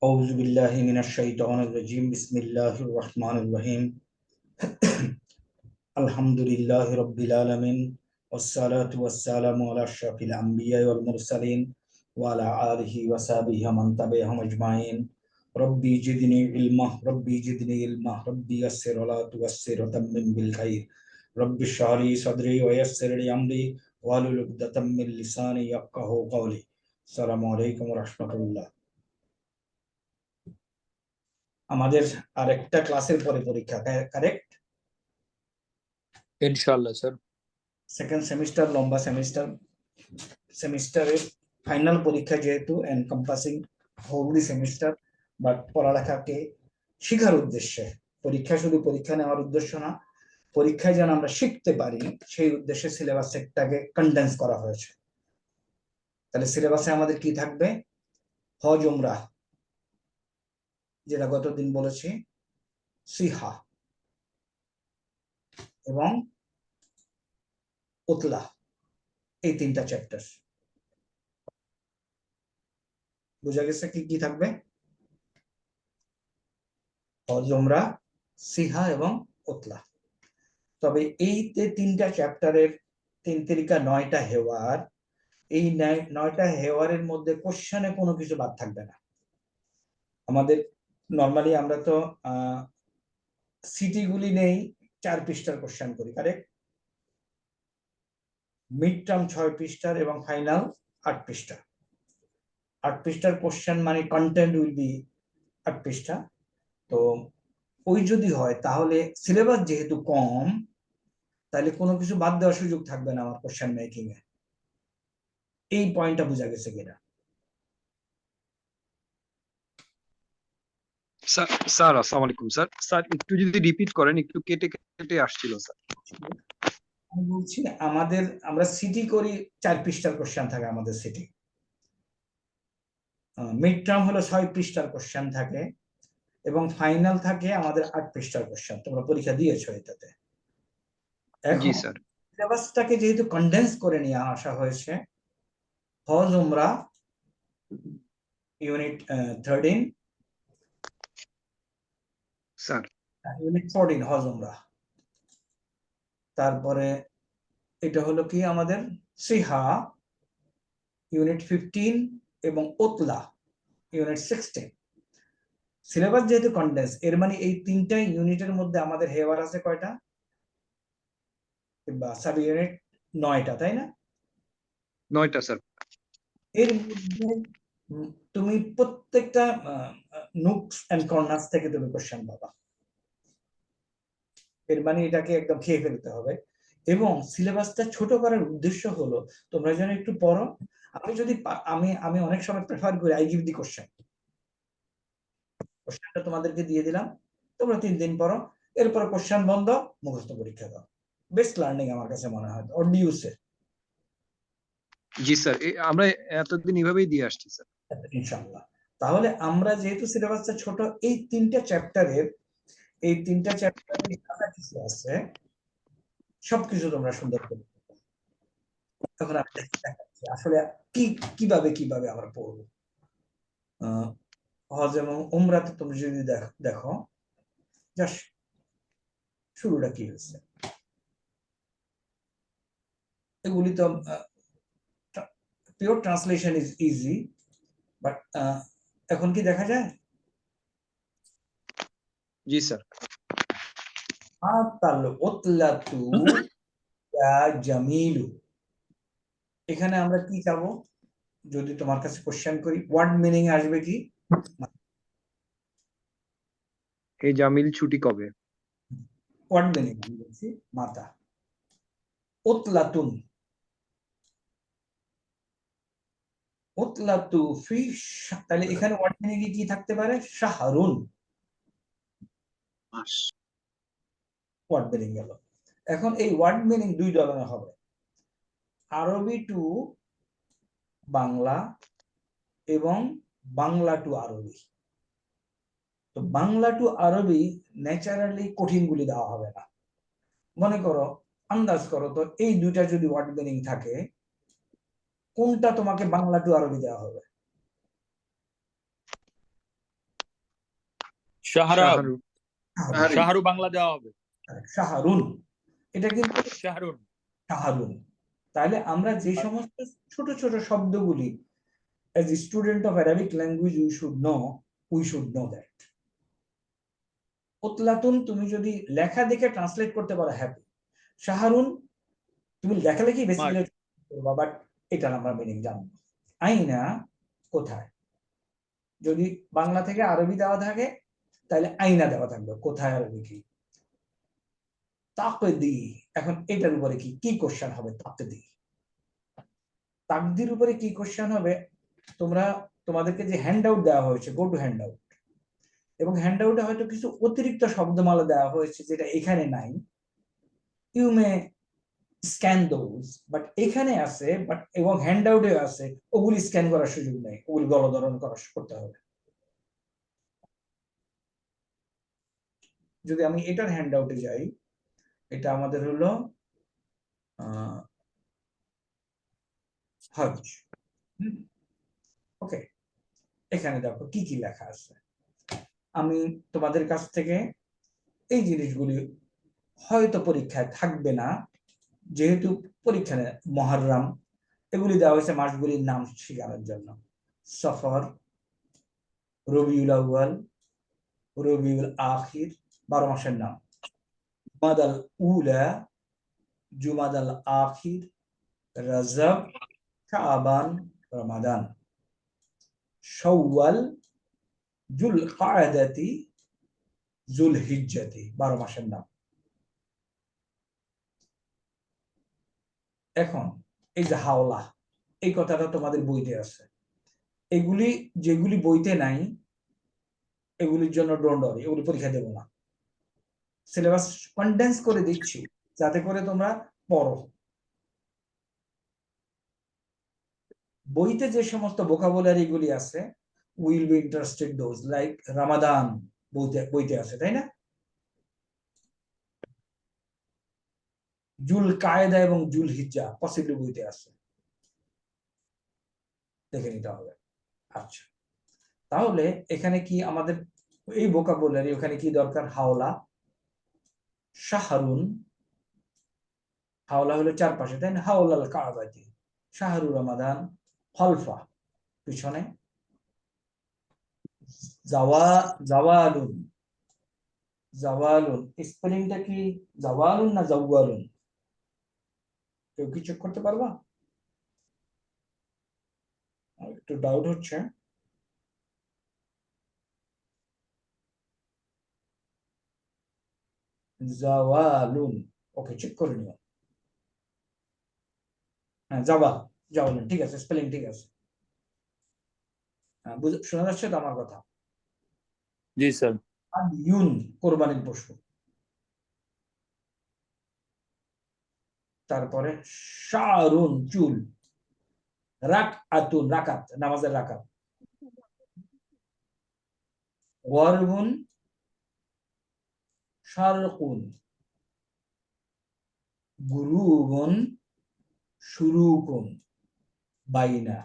أعوذ بالله من الشيطان الرجيم بسم الله الرحمن الرحيم الحمد لله رب العالمين والصلاة والسلام على أشرف الأنبياء والمرسلين وعلى آله وصحبه ومن تبعهم أجمعين ربي زدني علما ربي زدني علما ربي يسر ولا تعسر وتمم بالخير ربي اشرح لي صدري ويسر لي أمري واحلل عقدة من لساني يفقهوا قولي السلام عليكم ورحمة الله। আমাদের আরেকটা ক্লাসের পরে পরীক্ষা, কারেক্ট? ইনশাআল্লাহ স্যার। সেকেন্ড সেমিস্টার, লম্বা সেমিস্টারের ফাইনাল পরীক্ষা, যেহেতু encompassing whole the semester, but পড়ালেখাকে শেখার উদ্দেশ্যে, পরীক্ষা শুধু পরীক্ষা নেওয়ার উদ্দেশ্য না, পরীক্ষায় যেন আমরা শিখতে পারি সেই উদ্দেশ্যে সিলেবাসটাকে কনডেন্স করা হয়েছে। তাহলে সিলেবাসে আমাদের কি থাকবে? হজ উমরাহ, যেটা গতদিন বলেছি, সিহা এবং উতলা, এই তিনটা চ্যাপ্টার। বুঝা গেছে কি কি থাকবে? হজ উমরাহ, সিহা এবং উতলা। তবে এই তিনটা চ্যাপ্টারের 3 তিরিকা 9টা হেওয়ার, এই 9টা হেওয়ারের মধ্যে কোশ্চেনে কোনো কিছু বাদ থাকবে না। আমাদের নর্মালি আমরা তো সিটি গুলি নেই 4 পৃষ্ঠার কোশ্চেন করি, কারেক্ট? মিড টার্ম 6 পৃষ্ঠার এবং ফাইনাল 8 পৃষ্ঠা। 8 পৃষ্ঠার কোশ্চেন মানে কন্টেন্ট উইল বি 8 পৃষ্ঠা। তো ওই যদি হয় তাহলে সিলেবাস যেহেতু কম, তাহলে কোনো কিছু বাদ দেওয়ার সুযোগ থাকবে না আমার কোশ্চেন মেকিং এ। এই পয়েন্টটা বোঝা গেছে কিনা? স্যার আসসালামু আলাইকুম স্যার। স্যার একটু যদি রিপিট করেন, একটু কেটে কেটে আসছিল স্যার। আমি বলছি আমরা সিটি করি 4 পৃষ্ঠার কোশ্চেন থাকে আমাদের সিটি। মিড টার্ম হলো 6 পৃষ্ঠার কোশ্চেন থাকে এবং ফাইনাল থাকে আমাদের 8 পৃষ্ঠার কোশ্চেন। তোমরা পরীক্ষা দিয়েছো এটাতে। জি এখন স্যার। সিলেবাসটাকে যেহেতু কনডেন্স করে নিয়ে আসা হয়েছে, হজ উমরাহ ইউনিট 13, স্যার ইউনিট 14 হজ উমরাহ, তারপরে এটা হলো কি আমাদের সিহা ইউনিট 15 এবং উতলা ইউনিট 16। সিলেবাস যেহেতু কনডেন্স, এর মানে এই তিনটা ইউনিটের মধ্যে আমাদের হেওয়ার আছে কয়টা? বা সাব ইউনিট 9টা, তাই না? 9টা স্যার। এর মধ্যে তুমি প্রত্যেকটা নুকস এন্ড কর্নার্স থেকে তুমি কোশ্চেন পাবা। এর মানে এটাকে একদম খেয়ে ফেলতে হবে। এবং সিলেবাসটা ছোট করার উদ্দেশ্য হলো তোমরা যেন একটু পড়ো। আমি অনেক সময় প্রেফার করি আই গিভ দি কোশ্চেনটা তোমাদেরকে দিয়ে দিলাম, তোমরা 3 দিন পড়ো, এরপর কোশ্চেন বন্ধ, মুখস্থ পরীক্ষা দাও। বেস্ট লার্নিং আমার কাছে মনে হয়। Or do you say? জি স্যার, আমরা এতদিন এভাবেই দিয়ে আসছি স্যার। ইনশাআল্লাহ। তাহলে আমরা যেহেতু সিলেবাসটা ছোট, এই তিনটা চ্যাপ্টারের যা কিছু আছে সবকিছু তোমরা সুন্দর করে। তখন আমি দেখাচ্ছি আসলে কিভাবে আমরা পড়বো। হজ এবং উমরাতে তুমি যদি দেখো জাস্ট শুরুটা কি হচ্ছে, এগুলি তো pure translation is easy, but এখন কি দেখা যায়? জি স্যার। উতলাতু ইয়া জামিলু, এখানে আমরা কি চাবো? যদি তোমার কাছে কোশ্চেন করি, ওয়ার্ড মিনিং আসবে কি? এই জামিল ছুটি কবে? ওয়ার্ড মিনিং আমি বলছি মাতা। উতলাতুন, উতলাতু ফি, তাহলে এখানে ওয়ার্ড মিনিং কি থাকতে পারে? শাহরুন, ওয়ার্ড মিনিং গেল। এখন এই ওয়ার্ড মিনিং 2 ধরনের হবে, আরবি টু বাংলা এবং বাংলা টু আরবি। তো বাংলা টু আরবি ন্যাচারালি কঠিন গুলি দেওয়া হবে না। মনে করো, আন্দাজ করো তো, এই দুইটা যদি ওয়ার্ড মিনিং থাকে, কোনটা তোমাকে বাংলা টু আরবি দেওয়া হবে? শাহরাব, শাহরু শাহরুন। শাহরু বাংলা দেওয়া হবে, শাহরুন, এটা কিন্তু শাহরুন। শাহরুন। তাহলে আমরা যে সমস্ত ছোট ছোট শব্দগুলি as a student of Arabic language we should know that. উতলাতুন তুমি যদি লেখা দেখে ট্রান্সলেট করতে পারো হ্যাপি। শাহরুন তুমি লেখালেখি বেসিক্যালি করবা, বাট এটার আমরা মিনিং জানবো। আইনা কোথায়, যদি বাংলা থেকে আরবি দেওয়া থাকে তাহলে আইনা দেওয়া থাকবে, কোথায় আরবি কি। তাকদি, এখন এটার উপরে কি কি কোশ্চেন হবে, তাকদি তাকদির উপরে কি কোশ্চেন হবে। তোমাদেরকে যে হ্যান্ড আউট দেওয়া হয়েছে, গো টু হ্যান্ড আউট, এবং হ্যান্ড আউটে হয়তো কিছু অতিরিক্ত শব্দমালা দেওয়া হয়েছে যেটা এখানে নাই, you may scan those, but এখানে আছে, বাট এবং হ্যান্ড আউটে আছে, ওগুলি স্ক্যান করার সুযোগ নেই, ওগুলি গলধরণ করতে হবে। যদি আমি এটার হ্যান্ড আউটে যাই, এটা আমাদের হলো হজ। ওকে, এখানে দেখো কি কি লেখা আছে। আমি তোমাদের কাছ থেকে এই জিনিসগুলি হয়তো পরীক্ষায় থাকবে না, যেহেতু পরীক্ষা মহররম এগুলি দেওয়া হয়েছে মাসগুলির নাম শেখানোর জন্য। সফর, রবিউল আউয়াল, রবিউল আখির 12 মাসের নাম, জুমাদাল উলা, জুমাদাল আখির, রজব, শাবান, রমাদান, শাওয়াল, যুলকাদাতি, যুলহিজ্জাতি 12 মাসের নাম। এখন এই যে হাওলা, এই কথাটা তোমাদের বইতে আছে। এগুলি যেগুলি বইতে নাই এগুলির জন্য ডোন্ট ওয়ারি, এগুলি পরীক্ষা দেবো না, সিলেবাস কনডেন্স করে দিচ্ছি যাতে করে তোমরা পড়ো। বইতে যে সমস্ত ভোকাবুলারি গুলি আছে will be interested those, like Ramadan বইতে আছে, তাই না? জুল কায়দা এবং জুল হিজ্জা পসিবলি বইতে আছে, দেখে নিতে হবে। আচ্ছা, তাহলে এখানে কি আমাদের এই ভোকাবুলারি, ওখানে কি দরকার, হাওলা, শাহরুন, হাওলা হলো চারপাশে, তাই না? হাওলাল কাবাতি, শাহরু রমাদান, হলফা পিছনে, জাওয়ালুন, জাওয়ালুন স্পেলিংটা কি জাওয়ালুন না জাওয়ালুন, কেউ কি চেক করতে পারবা? একটু ডাউট হচ্ছে। জাওয়ালুন, ওকে চেক করে নিও। হ্যাঁ, জাওয়ালুন ঠিক আছে, স্পেলিং ঠিক আছে। হ্যাঁ, শোনা যাচ্ছে তো আমার কথা? জি স্যার। আর ইউন কোরবানির পশু, তারপরে শারুন চুল, রাকআতুন রাকাত নামাজের রাকাত, ওয়ারবুন শারকুন, গুরুবুন শুরুকুন বাইনা,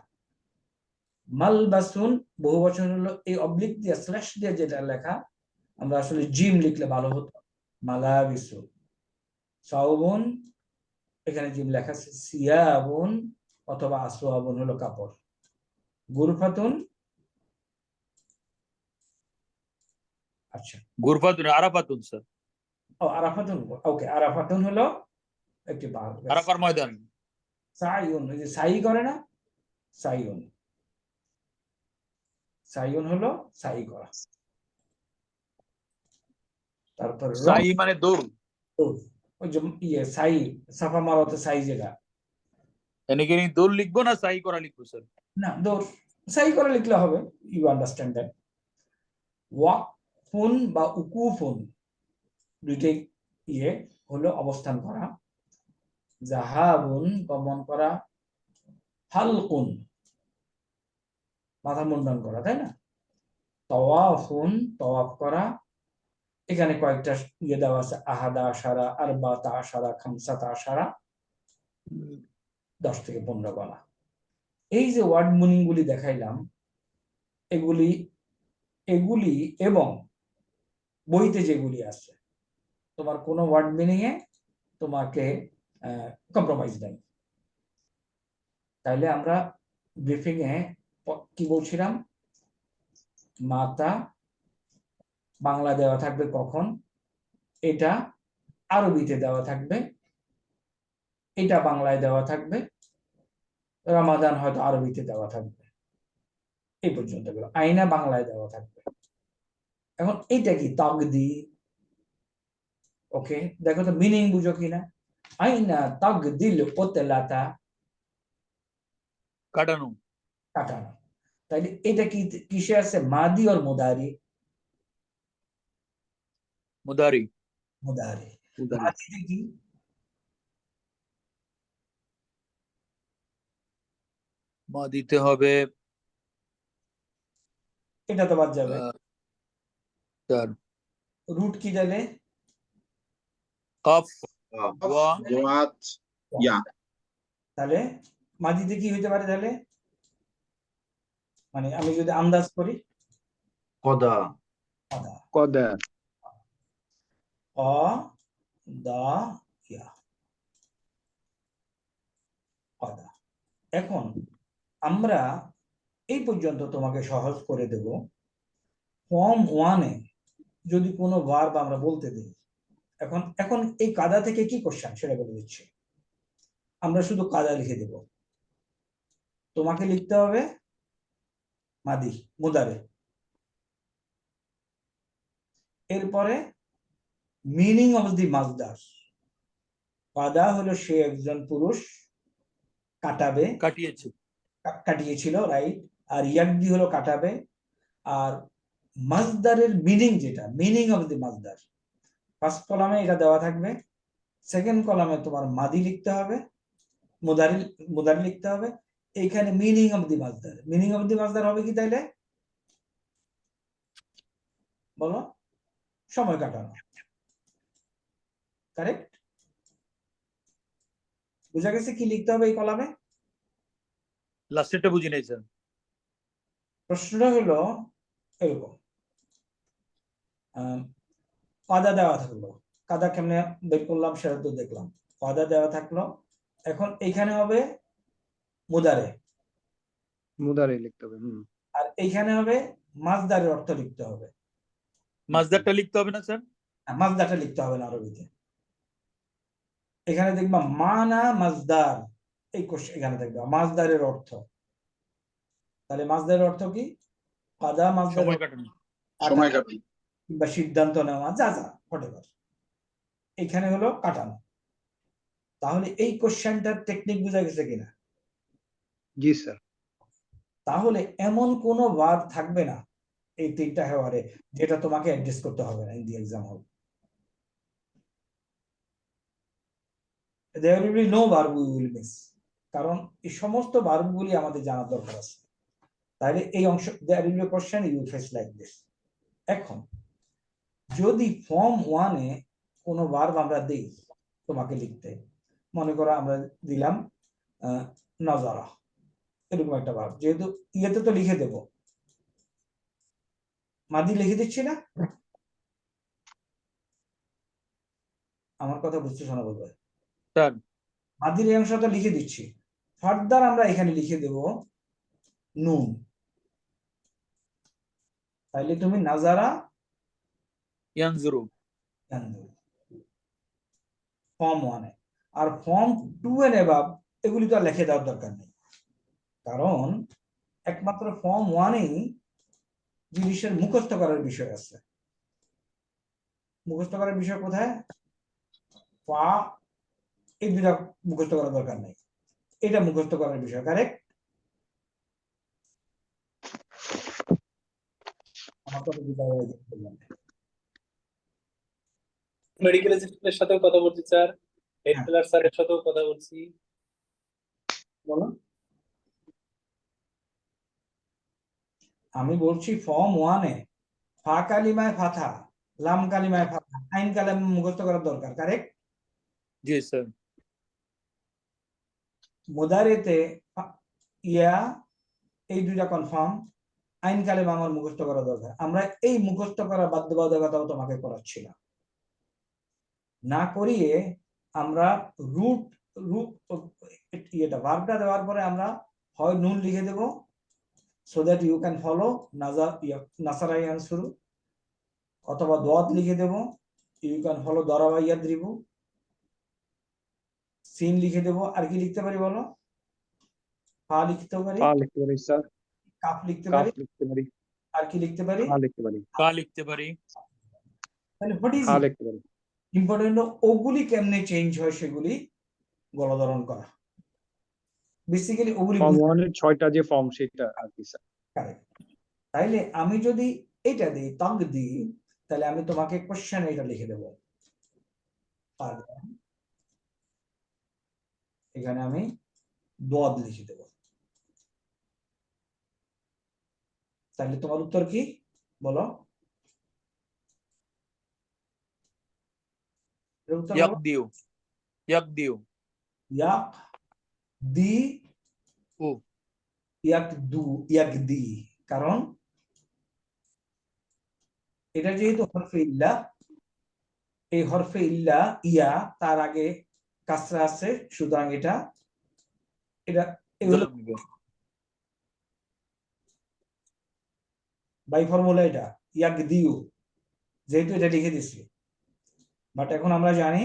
মালবাসুন বহু বচন হলো এই অবলিক দিয়ে স্ল্যাশ দিয়ে যেটা লেখা, আমরা আসলে জিম লিখলে ভালো হতো, মালাবিসু, সাউবুন এখানে জিম লেখা আছে, সিয়াবুন অথবা আসওয়াবুন হলো কাপড়, গুরফাতুন। আচ্ছা, গুরফাতুন, আরাফাতুন স্যার। ও আরাফাতুন, ওকে আরাফাতুন হলো একটি বাঘ, আরাফার ময়দান। সাইউন ওই যে সাই করে না, সাইউন, সাইউন হলো সাই করা। তারপর সাই মানে দৌড়। ওই যে ইয়ে সাই, সাফা মারোতে সাই যেটা, এনেকে দৌড় লিখবো না সাই করা লিখবো স্যার? না দৌড়, সাই করে লিখলে হবে, ইউ আন্ডারস্ট্যান্ড দ্যাট। ওয়াকফুন বা উকুফুন দুইটাই ইয়ে হলো অবস্থান করা, জাহাবুন গমন করা, হালকুন মাথা মুন্ডন করা, তাই না? তাওয়াফুন তওয়াফ করা, এখানে কয়েকটা ইয়ে দেওয়া আছে, আহাদা আশারা, আরবাতা আশারা, খামসাতা আশারা, 10 থেকে 15 বলা। এই যে ওয়ার্ড মিনিং গুলি দেখাইলাম, এগুলি এবং বইতে যেগুলি আছে, তোমার কোনো ওয়ার্ড মিনিং এ তোমাকে কম্প্রোমাইজ নেই। তাইলে আমরা ব্রিফিং এ কি বলছিলাম, মাতা বাংলা দেওয়া থাকবে কখন, এটা আরবিতে দেওয়া থাকবে, এটা বাংলায় দেওয়া থাকবে, রমাদান হয়তো আরবিতে দেওয়া থাকবে, এই পর্যন্ত। আইনা বাংলায় দেওয়া থাকবে। এখন এইটা কি তাকদি, ওকে, দেখো তো মিনিং বুঝো কিনা। আইনা তাকদিল ওতলাতা, কাটানো। কাটানো। তাইলে এটা কি কিসে আছে, মাদি আর মুদারি? মুদারি। মুদারি। মুদারি। মাদিতে কি? মা দিতে হবে এটা তো বাদ যাবে। তার রুট কি তাহলে? কফ দোয়াত ইয়া। তাহলে মাদিতে কি হইতে পারে তাহলে? মানে আমি যদি আন্দাজ করি, কদা। কদা। কদা। অ দা ইয়া, কদা। এখন আমরা এই পর্যন্ত তোমাকে সহজ করে দেব। ফর্ম 1 এ যদি কোনো ভার্ব আমরা বলতে দিই, এখন এখন এই কাদা থেকে কি কোশ্চেন সেটা বলে দিচ্ছি। আমরা শুধু কাদা লিখে দেব, তোমাকে লিখতে হবে মাদি মুদারে, এরপরে মিনিং অফ দি মাজদার। কাদা হলো সে একজন পুরুষ, কাটাবে, কাটিয়েছে। কাটিয়েছিল, রাইট। আর ইয়াকদি হলো কাটাবে। আর মাজদারের মিনিং যেটা, মিনিং অফ দি মাজদার, ফার্স্ট কলামে এটা দেওয়া থাকবে, সেকেন্ড কলামে তোমার মাদি লিখতে হবে, মুদারি মুদারি লিখতে হবে। এইখানে মিনিং অফ দি মাজদার, মিনিং অফ দি মাজদার হবে কি তাইলে বলো? সময় কাটানো, কারেক্ট? বুঝা গেছে কি লিখতে হবে এই কলামে? লাস্টেরটা বুঝি নাই স্যার। প্রশ্নটা হলো এরকম, কাদা দেওয়া থাকলো, কাদা কেমনে বের করলাম সেটা তো দেখলাম। কাদা দেওয়া থাকলো, এখন এইখানে হবে মুদারে, মুদারি লিখতে হবে। আর এইখানে হবে মাজদারের অর্থ লিখতে হবে। মাজদারটা লিখতে হবে না স্যার? মাজদারটা লিখতে হবে না আরবিতে। এখানে দেখবা মানা মাজদার, এই কোশ্চেন এখানে দেখবা মাজদারের অর্থ। তাহলে মাজদারের অর্থ কি? কাদা মাজদার, সময় কাটানো। সময় কাটানো। কিংবা সিদ্ধান্ত নেওয়া, যা যা হোয়াটএভার। এখানে হলো কাটানো। তাহলে এই কোশ্চেনটার টেকনিক বুঝা গেছে কিনা? জি স্যার। তাহলে এমন কোনো ভার্ব থাকবে না এই 3টা হেওয়ারে যেটা তোমাকে অ্যাডজাস্ট করতে হবে না ইন দি এক্সাম হল। there will be no verb we will miss, কারণ এই সমস্ত ভার্বগুলি আমাদের জানার দরকার আছে। তাহলে এই অংশ there will be a question you face like this। এখন যদি ফর্ম 1 এ কোনো ভার্ব আমরা দেই তোমাকে লিখতে, মনে করো আমরা দিলাম নজরা, এরকম একটা ভার্ব, যেহেতু ইয়েতে তো লিখে দেব, মাদি লিখে দিচ্ছি না? আমার কথা বুঝতে শোনা বলবে স্যার মাদির এই অংশটা লিখে দিচ্ছি, ফার্দার আমরা এখানে লিখে দেব নুন। তাইলে তুমি নাজারা ইয়ানজুরু। ফর্ম 1 এ। আর ফর্ম 2 এর এভাব এগুলি তো আর লিখে দেওয়ার দরকার নেই, কারণ একমাত্র ফর্ম 1 এই জিনিসের মুখস্থ করার বিষয় আছে। মুখস্থ করার বিষয় কোথায়? ফা, এই দুটা মুখস্থ করার দরকার নেই, এটা মুখস্থ করার বিষয়, কারেক্ট? আমার কথা বুঝা হয়ে গেল? মেডিকেল অ্যাসিস্ট্যান্টের সাথেও কথা বলছি স্যার, হেড ক্লাস স্যারের সাথেও কথা বলছি। বলো। আমি বলছি ফর্ম 1 এ ফা কালিমায় ফাথা, লাম কালিমায় ফাথা, আইন কালাম মুখস্থ করার দরকার, কারেক্ট? জি স্যার। মুদারিতে ইয়া, এই দুইটা কনফার্ম, আইন কালেমা আমার মুখস্থ করা দরকার, আমরা এই মুখস্থ করা বাধ্যবাধকতাও তোমাকে করাচ্ছি না, না করিয়ে আমরা রুট রুট এটা ভার্বটা দেওয়ার পরে আমরা হয় নুন লিখে দেব so that you can follow নাসারা ইয়ানসুরু, অথবা দোয়াত লিখে দেব ইউ ক্যান ফলো দরাবা ইয়াদরিবু, সিন লিখে দেব, আর কি লিখতে পারি বলো? ফা লিখতে পারি, পা লিখতে পারি স্যার, কাফ লিখতে কাফ পারি, লিখতে পারি, আর কি লিখতে পারি? খা লিখতে পারি, কা লিখতে পারি। তাহলে হোয়াট ইজ খা লিখতে পারি। ইম্পর্টেন্ট, ওগুলি কেমনে চেঞ্জ হয় সেগুলি গলধারণ করা, বেসিক্যালি ওগুলি ফর্ম 1 এর 6টা যে ফর্ম সেটা আর কি স্যার। Correct. তাইলে আমি যদি এটা দিই তাগ দিই, তাহলে আমি তোমাকে কোশ্চেন এটা লিখে দেব, এখানে আমি দোয়াদ লিখে দেব, তাহলে তোমার উত্তর কি বলো? এর উত্তর হলো ইয়াকদিউ, ইয়াকদিউ, ইয়াক দি উ, ইয়াকদু, ইয়াকদি, কারণ এটা যেহেতু হরফে ইল্লা, এই হরফে ইল্লা ইয়া তার আগে কাসরা আছে, সুতরাং এটা এটা এগুলো জলম নিবে। বাই ফর্মুলা এটা ইয়াকদিউ, যেহেতু এটা লিখে দিছি, বাট এখন আমরা জানি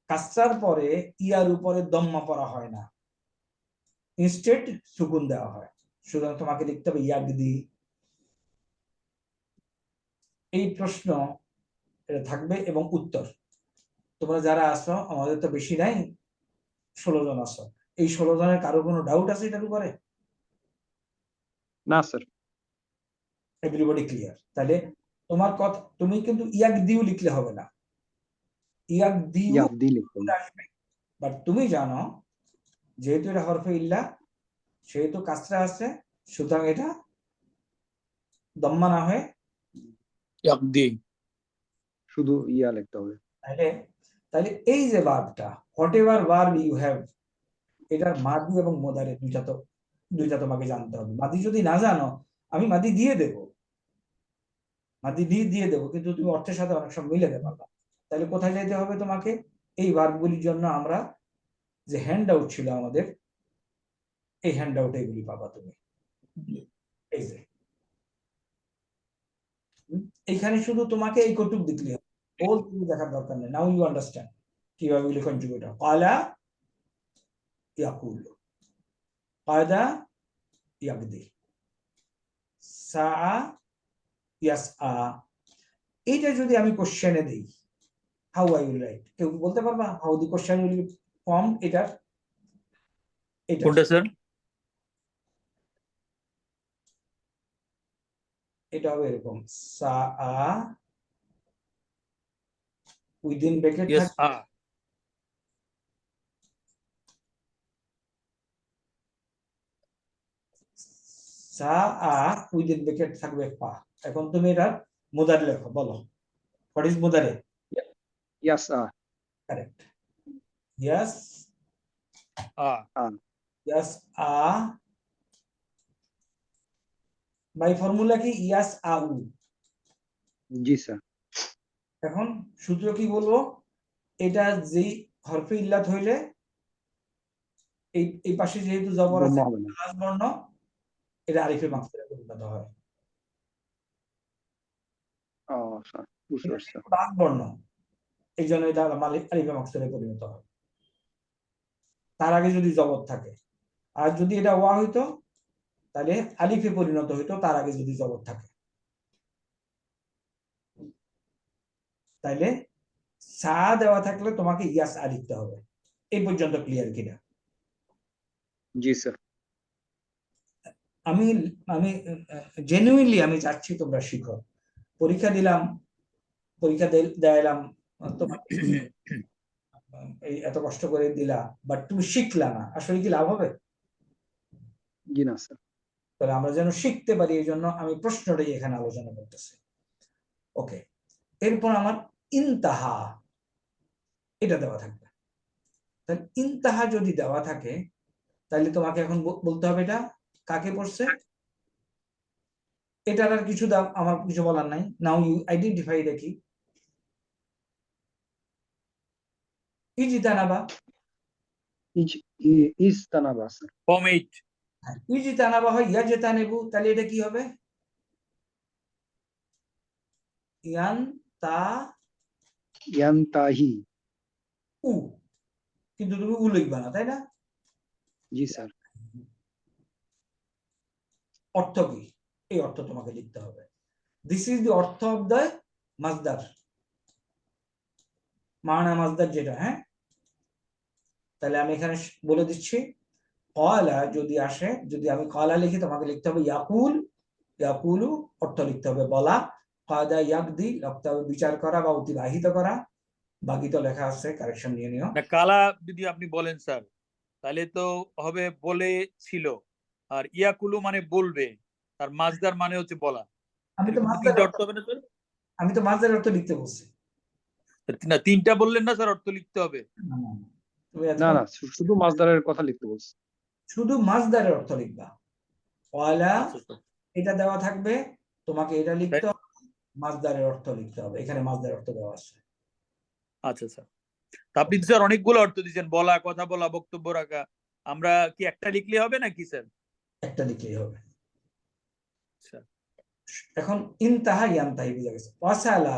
কাসরার পরে ইয়ার উপরে দম্মা পড়া হয় না, ইনস্টেড সুকুন দেওয়া হয়, সুতরাং তোমাকে লিখতে হবে ইয়াকদি। এই প্রশ্ন এটা থাকবে এবং উত্তর, তোমরা যারা আসো, আমাদের তো বেশি নাই, 16 জন আসো, এই 16 জনের কারো কোনো ডাউট আছে এটার উপরে? না স্যার। Everybody clear? তাহলে তোমার কথা, তুমি কিন্তু ইয়াকদিউ লিখলে হবে না, ইয়াকদিউ ইয়াকদি লিখতে হবে। আসবে, বাট তুমি জানো যেহেতু এটা হরফে ইল্লা, সেহেতু কাসরা আছে, সুতরাং এটা দম্মা না হয়ে ইয়াকদি। শুধু ইয়া লিখতে হবে। তাহলে তাহলে এই যে ভার্বটা, whatever verb you have, এটার মাদি এবং মোদারে দুইটা তোমাকে জানতে হবে। মাদি যদি না জানো, আমি মাদি দিয়ে দেব, মাদি দিয়ে দেবো, কিন্তু তুমি অর্থের সাথে অনেক সময় মিলে দেবে না। তাহলে কোথায় যেতে হবে তোমাকে? এই ভার্বগুলির জন্য আমরা যে হ্যান্ড আউট ছিল আমাদের, এই হ্যান্ড আউটে এগুলি পাবা তুমি, এই যে এইখানে শুধু তোমাকে এই কটুক দেখলে হবে, হোল তুমি দেখার দরকার নেই। নাও ইউ আন্ডারস্ট্যান্ড কিভাবে এগুলি কন্ট্রিবিউট হয়। ক্বালা ইয়াকুলু, কাদা ইয়াকদি, সাআ ইয়াসআ। এইটা যদি আমি কোশ্চেনে দেই, হাউ আই উইল রাইট, কেউ কি বলতে পারবা how the question will form? এটা কোনটা স্যার? এটা হবে এরকম, সাআ উইদিন ব্র্যাকেট ইয়েস আ, সাআ উইদিন ব্র্যাকেট থাকবে পা। এখন তুমি এটা মুদারে লেখো, বলো হোয়াট ইজ মুদারে? ইয়াস আ, কারেক্ট, ইয়াস আ, ইয়াস আ, বাই ফর্মুলা কি? ইয়াস আউ। জি স্যার। এখন সূত্র কি বলবো? এটা যেই হরফে ইল্লাত হইলে এই পাশে যেহেতু জবর আছে, দম্মা হবে না। লাস্ট বর্ণ, এটা আলিফে মাকসুরে পরিণত হয়। ও স্যার, বুঝতে পারছি। লাস্ট বর্ণ, এই জন্য এটা আলিফে মাকসুরে পরিণত হয়, তার আগে যদি জবর থাকে। আর যদি এটা ওয়া হইতো, তাহলে আলিফে পরিণত হইতো, তার আগে যদি জবর থাকে। তাইলে সা দেওয়া থাকলে তোমাকে ইয়াস আ লিখতে হবে। এই পর্যন্ত ক্লিয়ার কিনা? জি স্যার। আমি আমি জেনুইনলি আমি চাচ্ছি তোমরা শিখো। পরীক্ষা দিলাম, পরীক্ষা দেয়ালাম, তোমার এই এত কষ্ট করে দিলা, বাট তুমি শিখলা না, আসলে কি লাভ হবে? জি না স্যার। তাহলে আমরা যেন শিখতে পারি, এই জন্য আমি প্রশ্নটাই এখানে আলোচনা করতেছি। ওকে, এরপর আমার ইনতাহা, এটা দেওয়া থাকবে। তাহলে ইনতাহা যদি দেওয়া থাকে, তাহলে তোমাকে এখন বলতে হবে এটা কাকে পড়ছে? এটার আর কিছু দাম আমার কিছু বলার নাই। নাও ইউ আইডেন্টিফাই দেখি ইজিতানাবা। ইজ তানাবা স্যার। ফর্ম 8 ইজিতানাবা হয় ইয়াজেতানেবু, তাহলে এটা কি হবে? ইয়ান তা ইয়ানতাহি। উ, কিন্তু তুমি উ লিখবা না, তাই না? জি স্যার। অর্থ কি? এই অর্থ তোমাকে লিখতে হবে। দিস ইজ দি অর্থ অফ দ্য মাজদার, মানা মাজদার যেটা। হ্যাঁ, তাহলে আমি এখানে বলে দিচ্ছি, কলা যদি আসে, যদি আমি কলা লিখি তোমাকে লিখতে হবে ইয়াকুল, ইয়াকুলু অর্থ লিখতে হবে বলা, কাদা ইয়াকদি লিখতে হবে বিচার করা বা অতিবাহিত করা। বাকি তো লেখা আছে, কারেকশন নিয়ে নিও। না, কালা যদি আপনি বলেন স্যার তাহলে তো হবে বলে ছিল, আর ইয়াকুলু মানে বলবে, আর মাজদার মানে হচ্ছে বলা। আমি তো এরকম তো মাজদার তিনটা অর্থ, অর্থ হবে না স্যার? আমি তো মাজদার অর্থ লিখতে বলছি। না, তিনটা বললেন না স্যার, অর্থ লিখতে হবে। না, না, না। তুমি না এতক্ষণ না, শুধু মাজদারের কথা লিখতে বলছি। শুধু মাজদারের অর্থ লিখবা। কলা আচ্ছা স্যার। এটা দেওয়া থাকবে, তোমাকে এটা লিখতে তাই- হবে, মাজদারের অর্থ লিখতে হবে। এখানে মাজদারের অর্থ দেওয়া আছে। আচ্ছা স্যার। তা আপনি তো স্যার অনেকগুলো অর্থ দিচ্ছেন, বলা, কথা বলা, বক্তব্য রাখা। আমরা কি একটা লিখলে হবে নাকি স্যার? একটা লিখলেই হবে। আচ্ছা। এখন ইনতাহা ইয়ানতাহি বুঝা গেছে। ওয়াসালা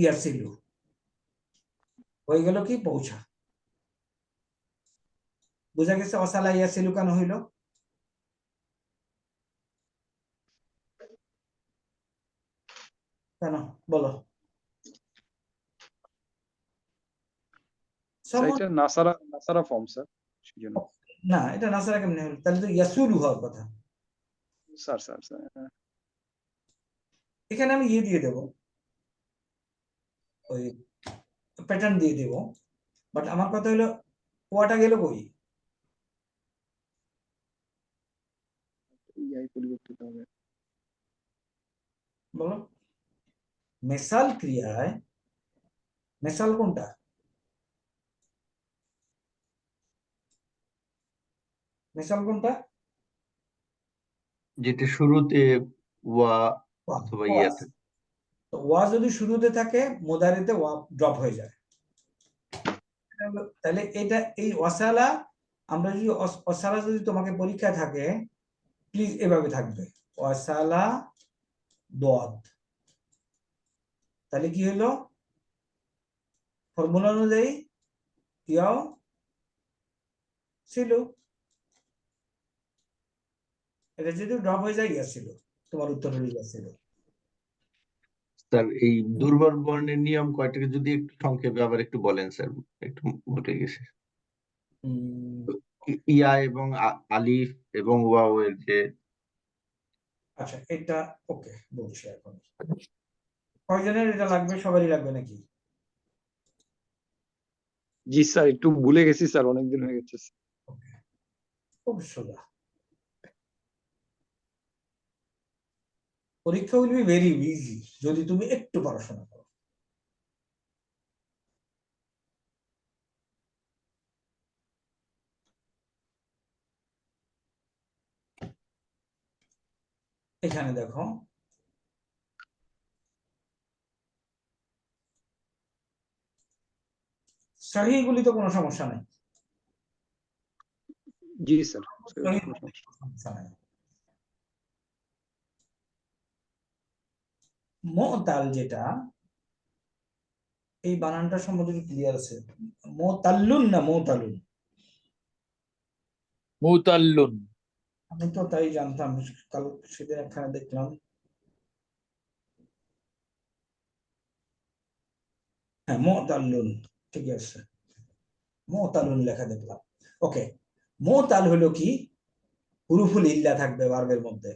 ইয়াসিলু হয়ে গেল কি পৌঁছা। বুঝা গেছে ওয়াসালা ইয়াসিলু কেন হইল? কেন বলো? স্যার এটা নাসারা নাসারা ফর্ম স্যার, সেজন্য। না, এটা নাসারা কেমনে হলো? তাহলে তো ইয়াসুলু হওয়ার কথা। স্যার স্যার স্যার এখানে আমি ইয়ে দিয়ে দেবো, ওই প্যাটার্ন দিয়ে দেবো, বাট আমার কথা হলো ওয়াটা গেল কই? ইয়াই পরিবর্তিত হবে। বলো। মেসাল ক্রিয়ায় মেসাল কোনটা? মেসাল কোনটা? যেটা শুরুতে ওয়া ওয়া, অথবা ওয়া। ইয়া থাকে। তো ওয়া যদি শুরুতে থাকে মোদারিতে ওয়া ড্রপ হয়ে যায়। তাহলে এটা এই ওয়াসালা, আমরা যদি ওয়াসালা যদি তোমাকে পরীক্ষা থাকে, প্লিজ এভাবে থাকবে ওয়াসালা দোয়াদ। তাহলে কি হলো? ফর্মুলা অনুযায়ী ইয়াও ছিল, এটা যদি ড্রপ হয়ে যায় ইয়া ছিল, তোমার উত্তর হলো ইয়া ছিল। স্যার এই দুর্বল বর্ণের নিয়ম কয়টাকে যদি একটু সংক্ষেপে আবার একটু বলেন স্যার, একটু ভুলে গেছে। ইয়া এবং আলিফ এবং ওয়াও এর যে। আচ্ছা, এটা ওকে বলছি এখন। কয়জনের এটা লাগবে? সবারই লাগবে নাকি? জি স্যার, একটু ভুলে গেছি স্যার, অনেকদিন হয়ে গেছে। খুব সোজা। পরীক্ষা উইল বি ভেরি ইজি যদি তুমি একটু পড়াশোনা করো। এখানে দেখো, সহিগুলি তো কোনো সমস্যা নাই। জি স্যার। সমস্যা নাই। মুতাল যেটা, এই বানানটা সম্বন্ধে ক্লিয়ার আছে? মুতাল্লুন না মুতালুন? মুতাল্লুন। আমি তো তাই জানতাম, কাল সেদিন একখানে দেখলাম। হ্যাঁ, মুতাল্লুন ঠিক আছে, মুতালুন লেখা দেখলাম। ওকে, মুতাল হলো কি? হুরুফুল ইল্লা থাকবে ভার্বের মধ্যে,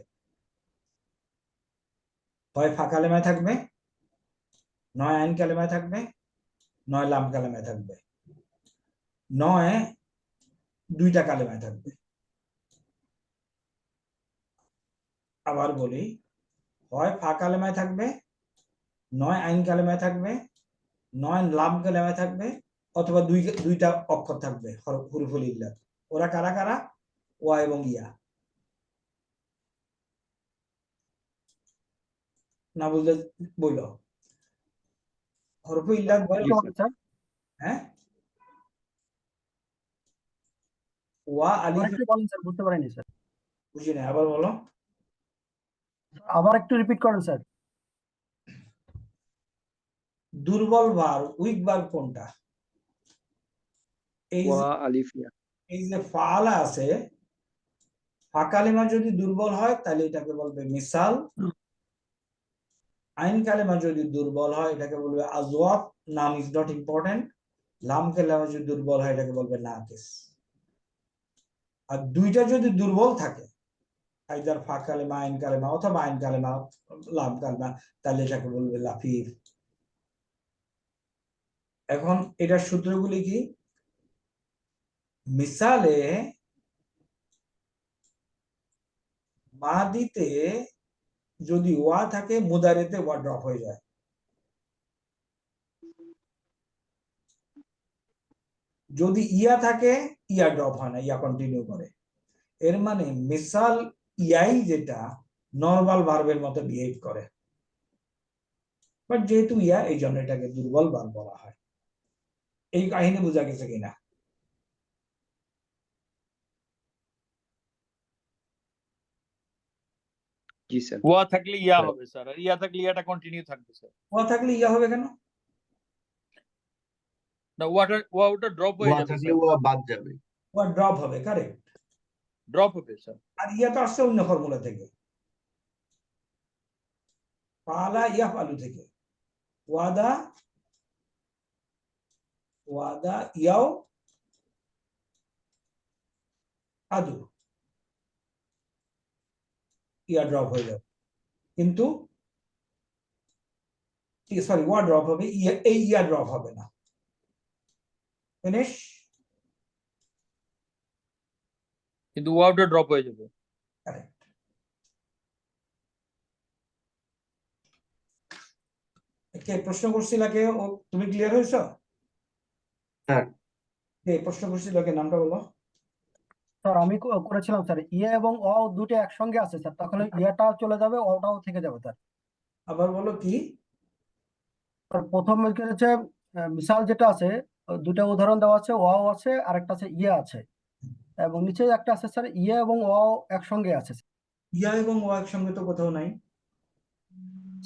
হয় ফা কালেমায় থাকবে, নয় আইন কালেমায় থাকবে, নয় লাম কালেমায় থাকবে, নয় দুইটা কালেমায় থাকবে। আবার বলি, হয় ফা কালেমায় থাকবে, নয় আইন কালেমায় থাকবে, নয় লাম কালেমায় থাকবে, অথবা দুইটা অক্ষর থাকবে হুরুফুল ইল্লা। ওরা কারা কারা? ওয়া এবং ইয়া। না বুঝলে বইলো হরফে ইল্লাত বলে জি স্যার। স্যার হ্যাঁ ওয়া আলিফ আরেকটু বলেন স্যার, বুঝতে পারিনি স্যার, বুঝি না আবার বলো আবার একটু রিপিট করেন স্যার। দুর্বল বার উইক বার কোনটা এই ওয়া যে আলিফ ইয়া। এই যে ফাআলা আছে ফা কালিমা যদি দুর্বল হয় তাহলে এটাকে বলবে মিসাল আইন কালিমা যদি দুর্বল হয় এটাকে বলবে আজওয়াব নাম ইজ নট ইম্পর্টেন্ট লাম কালিমা যদি দুর্বল হয় এটাকে বলবে নাকিস আর দুইটা যদি দুর্বল থাকে আইদার ফা কালিমা আইন কালিমা অথবা আইন কালিমা লাম কালিমা তাহলে এটাকে বলবে লাফিফ এখন এটার সূত্রগুলি কি মিসালে মাদিতে যদি ওয়া থাকে মুদারিতে ওয়া ড্রপ হয়ে যায় যদি ইয়া থাকে ইয়া ড্রপ হয় না ইয়া কন্টিনিউ করে এর মানে মিসাল ইয়াই যেটা নরমাল ভার্বের মতো বিহেভ করে বাট যেহেতু ইয়া এই জন্য এটাকে দুর্বল ভার্ব বলা হয় এই কাহিনী বোঝা গেছে কিনা জি স্যার। ওয়া থাকলে ইয়া স্যার। হবে স্যার, আর ইয়া থাকলে ইয়াটা কন্টিনিউ থাকবে স্যার। ওয়া থাকলে ইয়া হবে কেন না ওটা ড্রপ হয়ে ওয়া যাবে থাকলে স্যার, ওয়া বাদ যাবে। ওয়া ড্রপ হবে কারেক্ট ড্রপ হবে স্যার। আর ইয়া তো আসছে অন্য ফর্মুলা থেকে পালা ইয়া পালু থেকে ওয়াদা ওয়াদা ইয়াও আদু ইয়া ড্রপ হয়ে যাবে কিন্তু সরি ওয়া ড্রপ হবে ইয়া এই ইয়া ড্রপ হবে না ফিনিশ কিন্তু ওয়াটা ড্রপ হয়ে যাবে। কারেক্ট কে প্রশ্ন করছিল কে ও তুমি ক্লিয়ার হয়েছো স্যার কে প্রশ্ন করছিল কে নামটা বলো স্যার আমি করেছিলাম স্যার, ইয়া এবং অ দুটো একসঙ্গে আছে স্যার, তখন ইয়াটাও চলে যাবে, অটাও থেকে যাবে স্যার। আবার বলো কি আর প্রথম হচ্ছে মিসাল যেটা আছে, দুটা উদাহরণ দেওয়া আছে, অ আছে আর একটা আছে ইয়া আছে, এবং নিচে একটা আছে স্যার ইয়া এবং অ একসঙ্গে আছে। ইয়া এবং ওয়া একসঙ্গে তো কোথাও নাই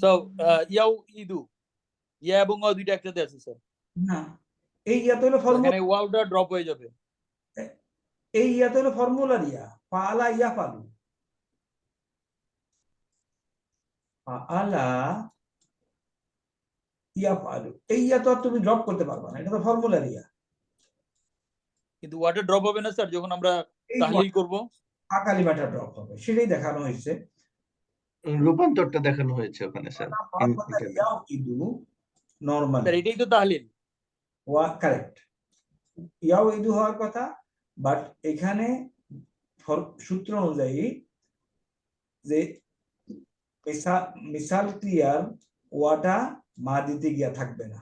সো ইয়াও ইদু, ইয়া এবং ওয়া দুইটা একসাথে আছে স্যার, না এই ইয়া তো হলো তো ফর্মুলা এখানে ওয়াটা ড্রপ হয়ে যাবে। এই ইয়া তো হলো ফর্মুলার ইয়া পালা ইয়া পালু পালা ইয়া পালু এই ইয়া তো আর তুমি ড্রপ করতে পারবে না এটা তো ফর্মুলার ইয়া কিন্তু ওয়াটা ড্রপ হবে না স্যার যখন আমরা এই তাহলিল করব। কালিমাটা ড্রপ হবে সেটাই দেখানো হয়েছে রূপান্তরটা দেখানো হয়েছে ওখানে স্যার। নরমাল স্যার এটাই তো তাহলিল। ওয়া কারেক্ট ইয়াও ইদু হওয়ার কথা বাট এখানে সূত্র অনুযায়ী যে মিসাল ক্রিয়ার ওয়াটা মা দিতে গিয়া থাকবে না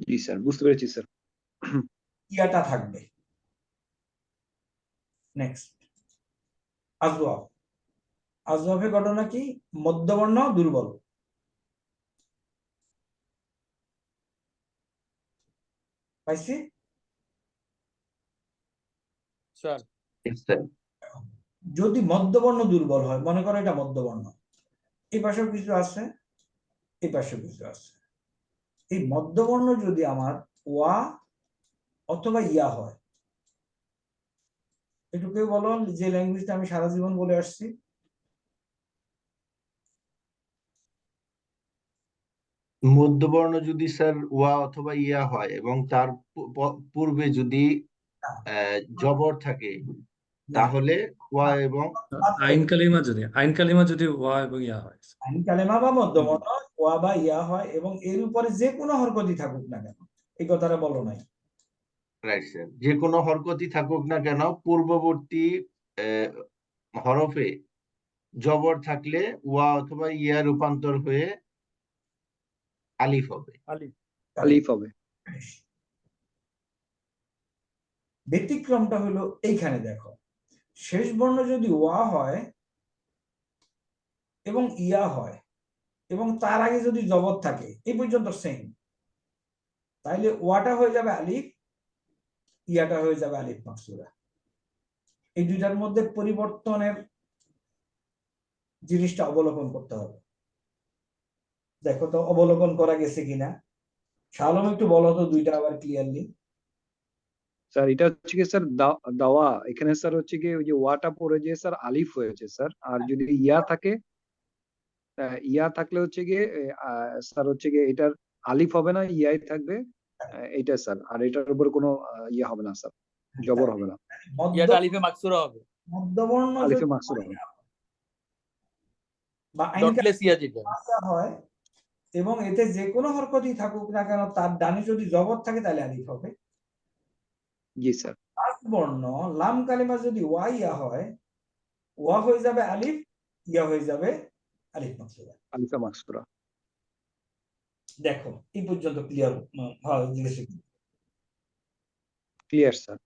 জি স্যার, বুঝতে পেরেছি স্যার। ইয়াটা থাকবে নেক্সট আজওয়াব আজওয়াবের ঘটনা কি মধ্যবর্ণ দুর্বল পাইছি স্যার স্যার যদি মধ্যবর্ণ দুর্বল হয় মনে করো এটা মধ্যবর্ণ এই পাশেও কিছু আছে এই পাশেও কিছু আছে এই মধ্যবর্ণ যদি আমার ওয়া অথবা ইয়া হয় একটু কেউ বলো যে ল্যাঙ্গুয়েজটা আমি সারা জীবন বলে আসছি মধ্যবর্ণ যদি স্যার ওয়া অথবা ইয়া হয় এবং তার পূর্বে যদি জবর থাকে তাহলে ওয়া এবং আইন কালিমা যদি ওয়া এবং ইয়া হয়। আইন কালেমা বা মধ্যবর্ণ ওয়া বা ইয়া হয় এবং এর উপরে যে কোনো হরকতই থাকুক না কেন এই কথাটা বলো নাই রাইট স্যার, যে কোনো হরকতই থাকুক না কেন পূর্ববর্তী হরফে জবর থাকলে ওয়া অথবা ইয়া রূপান্তর হয়ে আলিফ হবে। আলিফ আলিফ হবে। ব্যতিক্রমটা হলো এইখানে দেখো শেষ বর্ণ যদি ওয়া হয় এবং ইয়া হয় এবং তার আগে যদি জবর থাকে এই পর্যন্ত সেম, তাইলে ওয়াটা হয়ে যাবে আলিফ, ইয়াটা হয়ে যাবে আলিফ মাকসুরা। এই দুইটার মধ্যে পরিবর্তনের জিনিসটা অবলোকন করতে হবে। দেখো তো অবলোকন করা গেছে কিনা। শালম একটু বলো তো দুইটা আবার ক্লিয়ারলি। স্যার এটা হচ্ছে কি স্যার দাওয়া, এখানে স্যার হচ্ছে কি ওই যে ওয়াটা পড়ে যে স্যার আলিফ হয়েছে স্যার, আর যদি ইয়া থাকে ইয়া থাকলে হচ্ছে গিয়ে স্যার হচ্ছে গিয়ে এটার আলিফ হবে না, ইয়াই থাকবে এইটা স্যার, আর এটার উপর কোনো ইয়া হবে না স্যার, জবর হবে না, ইয়াটা আলিফে মাকসুরা হবে, মধ্যবর্ণ আলিফে যদি মাকসুর হবে। বা আইন ডটলেস ইয়া যেটা। কালিমা হয় এবং এতে যে কোনো হরকতই থাকুক না কেন তার ডানে যদি জবর থাকে তাহলে আলিফ হবে। জি স্যার। লাস্ট বর্ণ লাম কালিমা যদি ওয়া ইয়া হয়, ওয়া হয়ে যাবে আলিফ, ইয়া হয়ে যাবে আলিফ মাকসুরা। আলিফে মাকসুরা। দেখো এই পর্যন্ত ক্লিয়ার হয় জিজ্ঞেস ক্লিয়ার স্যার।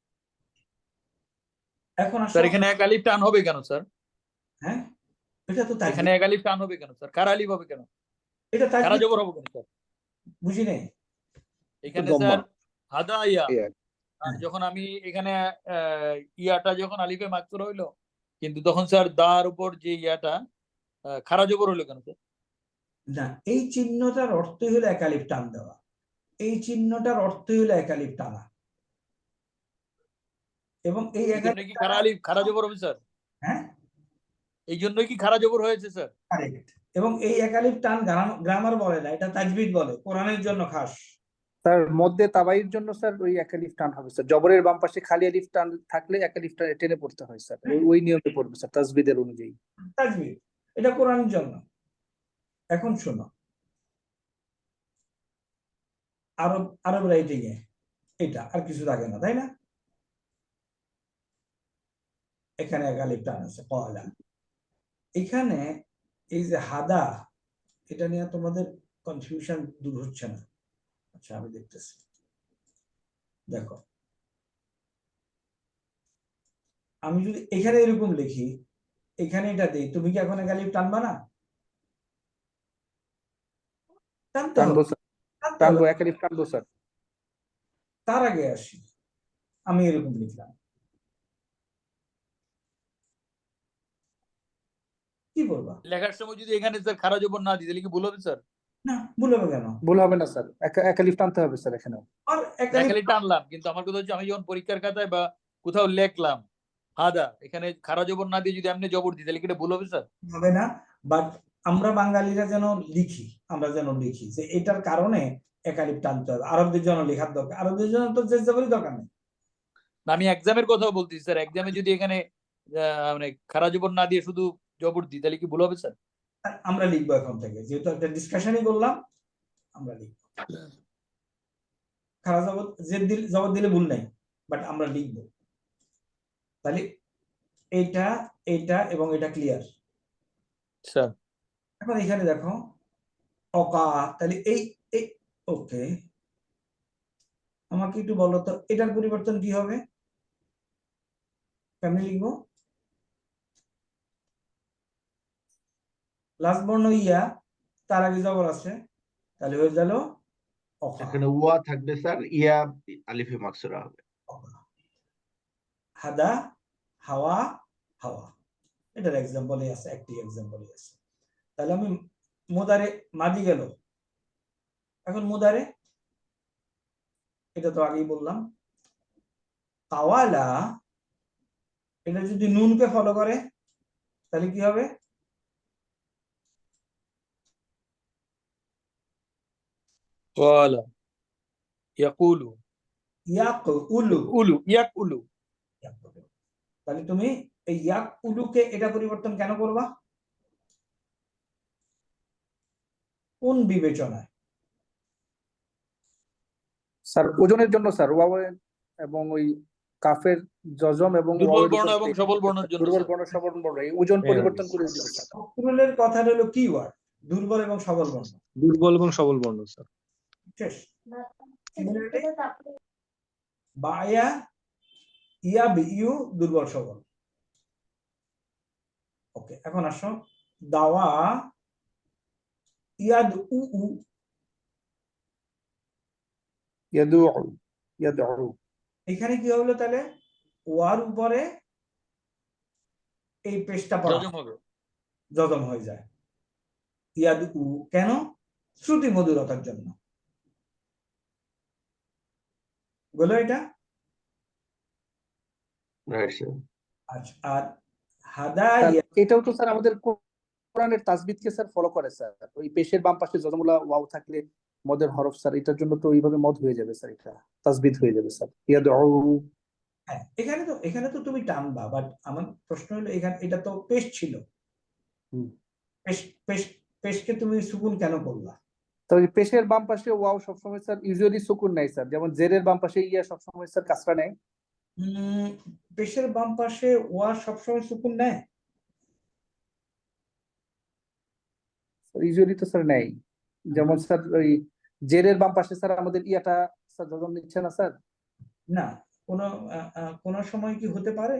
এখন আসো। স্যার এখানে এক আলিফ টান হবে কেন স্যার? হ্যাঁ এটা তো তাই, এখানে এক আলিফ টান হবে কেন স্যার? কারা আলিফ হবে কেন? এটা তাই কারা জবর হবে কেন স্যার? বুঝি নেই। এখানে দম্মা। স্যার হাদা ইয়া, ইয়া। আর যখন আমি এখানে ইয়াটা যখন আলিফে মাকসুরা হইলো, কিন্তু তখন স্যার দার উপর যে ইয়াটা খারা জবর হইলো কেন স্যার? না, এই চিহ্নটার অর্থই হলো এক আলিফ টান দেওয়া, এই চিহ্নটার অর্থই হলো এক আলিফ টানা। এবং এই এক এই জন্য আলিফ কি খারা আলিফ খারা জবর হবে স্যার? হ্যাঁ এই জন্যই কি খারা জবর হয়েছে স্যার? কারেক্ট। এবং এই এক আলিফ টান গ্রামার বলে না, এটা তাজবিদ বলে, কোরআনের জন্য খাস। স্যার মধ্যে তাবাইয়ের জন্য স্যার ওই এক আলিফ টান হবে স্যার, জবরের বাম পাশে খালি আলিফ টান থাকলে এক আলিফ টান টেনে পড়তে হয় স্যার, ওই নিয়মে পড়বে স্যার তাজবিদের অনুযায়ী। তাজবিদ, এটা কোরআনের জন্য। এখন শোনো, আরব রাইটিং এ এটা আর কিছু থাকে না, তাই না? এখানে এক আলিফ টান আছে কয়লা। এখানে এই যে হাদা, এটা নিয়ে তোমাদের কনফিউশন দূর হচ্ছে না? আচ্ছা আমি দেখতেছি। দেখো আমি যদি এখানে এরকম লিখি, এখানে এটা দিই, তুমি কি এখন এক আলিফ টানবা না? টানতে টানবো হবে, স্যার, টানতে টানবো, হবে। এক আলিফ টানবো স্যার। তার আগে আসি, আমি এরকম লিখলাম, কি বলবা? লেখার সময় যদি এখানে স্যার খারা জবর না দিই তাহলে কি ভুল হবে স্যার? না, ভুল হবে কেন? ভুল হবে না স্যার, এক আলিফ টানতে হবে স্যার এখানেও। আর এক এক আলিফ আলিফ টানলাম, কিন্তু আমার কথা হচ্ছে আমি যখন পরীক্ষার খাতায় বা কোথাও লেখলাম হাদা, এখানে খারা জবর না দিয়ে যদি এমনি জবর দিই তাহলে কি এটা ভুল হবে স্যার? হবে না, বাট আমরা বাঙালিরা যেন লিখি, আমরা যেন লিখি যে এটার কারণে এক আলিফ টানতে হবে। আরবদের জন্য লেখার দরকার, আরবদের জন্য তো যে জবরই দরকার নেই। না, আমি এক্সামের কথাও বলতেছি স্যার, এক্সামে যদি এখানে মানে খারা জবর না দিয়ে শুধু জবর দিই তাহলে কি ভুল হবে স্যার? আমরা লিখবো এখন থেকে, যেহেতু একটা ডিসকাশনই করলাম, আমরা লিখবো। খারাপ জবর দিলে ভুল নাই, বাট আমরা লিখবো। তাহলে এটা, এটা এবং এটা ক্লিয়ার স্যার এখন এখানে দেখো অকা, তাহলে এই ওকে, আমাকে একটু বলো তো এটার পরিবর্তন কি হবে, কেমনে লিখবো? লাস্ট বর্ণ ইয়া, তার আগে জবর আছে, তাহলে হয়ে গেল অকা। এখানে ওয়া থাকবে স্যার, ইয়া আলিফে মাকসুরা হবে। হাদা, হাওয়া, হাওয়া, এটার এক্সাম্পলই আছে, একটি এক্সাম্পলই আছে। তাহলে আমি মুদারে মাদি গেল, এখন মুদারে, এটা তো আগেই বললাম। কাওয়ালা, এটা যদি নুনকে ফলো করে তাহলে কি হবে? ওয়ালা ইয়াকুলু ইয়াকুলু, ইয়াকুলু। তাহলে তুমি এই ইয়াকুলুকে এটা পরিবর্তন কেন করবা? কোন বিবেচনায়? স্যার ওজনের জন্য স্যার, ওয়াও এবং ওই কাফের জজম এবং দুর্বল ওয়াওয়ের বর্ণ উপর এবং সবল বর্ণের জন্য দুর্বল স্যার। বর্ণ সবল বর্ণ এই ওজন পরিবর্তন করে দিবে স্যার। মফরুলের কথা হলো কি ওয়ার্ড? দুর্বল এবং সবল বর্ণ। দুর্বল এবং সবল বর্ণ স্যার। শেষ। Similarly, বায়া, ইয়া, ইউ দুর্বল সবল। ওকে, এখন আসো দাওয়া ইয়াদ উ ইয়াদু ইয়াদু এখানে কি হলো তাহলে ওয়ার উপরে এই পেশটা পড়া জজম হবে। জজম হয়ে যায় ইয়াদ উ কেন শ্রুতি মধুরতার জন্য বলো এটা রাইট স্যার। আচ্ছা আর হাদা স্যার এটাও তো স্যার আমাদের কোরআনের তাসবিদকে স্যার ফলো করে স্যার। ওই পেশের বাম পাশে যজমুলা ওয়াও থাকলে মদের হরফ স্যার, এটার জন্য তো ওইভাবে মদ হয়ে যাবে স্যার, এটা তাসবিদ হয়ে যাবে স্যার। ইয়াদু হ্যাঁ এখানে তো তুমি টানবা, বাট আমার প্রশ্ন হলো এখানে এটা তো পেশ ছিল, হুম। পেশকে তুমি সুকুন কেন করলা? তো ওই পেশের বাম পাশে ওয়াও সবসময় স্যার ইউজুয়ালি সুকুন নেয় স্যার, যেমন জেরের বাম পাশে ইয়া সবসময় স্যার কাসরা নেয়। পেশের বাম পাশে ওয়া সবসময় সুকুন নেয়? ইউজুয়ালি তো স্যার নেয়, যেমন স্যার ওই জেরের বাম পাশে স্যার আমাদের ইয়াটা স্যার যখন নিচ্ছে না স্যার। না কোন সময় কি হতে পারে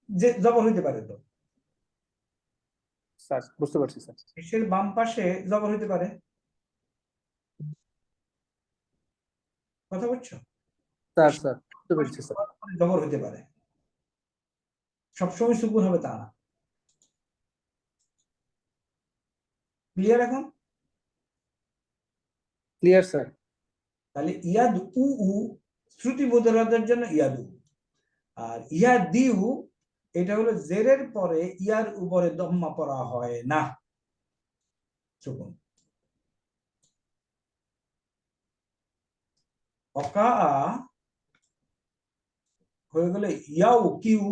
যে জবর হইতে পারে? তো স্যার বুঝতে পারছি স্যার। পেশের বাম পাশে জবর হইতে পারে, কথা বলছো? স্যার স্যার বুঝতে পেরেছি স্যার। জবর হইতে পারে, সবসময় সুকুন হবে তা না। ক্লিয়ার এখন? Clear sir. তাহলে ইয়াদ উ শ্রুতি বোধরাদের জন্য ইয়াদু, আর ইয়াদিউ এটা হলো জেরের পরে ইয়ার উপরে দম্মা পড়া হয় না, সুকুন। অকা হয়ে গেলে ইয়াউ কিউ,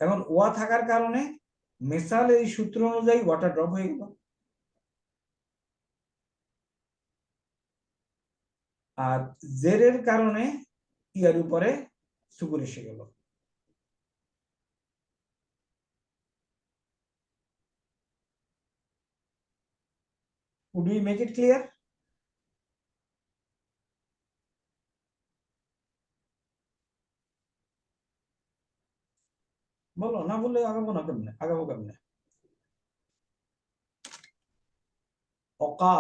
এখন ওয়া থাকার কারণে মেসাল এই সূত্র অনুযায়ী ওয়াটা ড্রপ হয়ে গেল, আর জেরের কারণে ইয়ার উপরে সুকুন এসে গেল। Would we make it clear? বলো, না বললে আগাবো না কেমনে, আগাবো কেমনে? অকা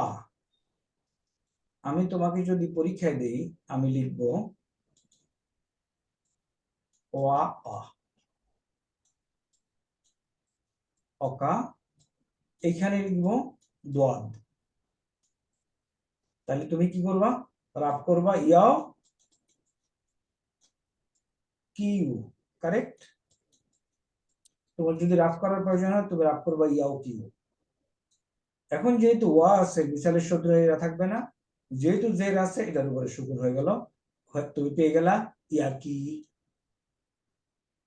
আমি তোমাকে যদি পরীক্ষায় দেই আমি লিখবো ওয়া আ, অকা এখানে লিখবো দোয়াদ, তাহলে তুমি কি করবা? রাফ করবা ইয়াও কিউ, কারেক্ট? তোমার যদি রাফ করার প্রয়োজন হয় তুমি রাফ করবা ইয়াও কিউ। এখন যেহেতু ওয়া আছে মিসালের সূত্র এরা থাকবে না, যেহেতু জের আছে এটার উপরে সুকুন হয়ে গেল, তুমি পেয়ে গেলা ইয়া কি।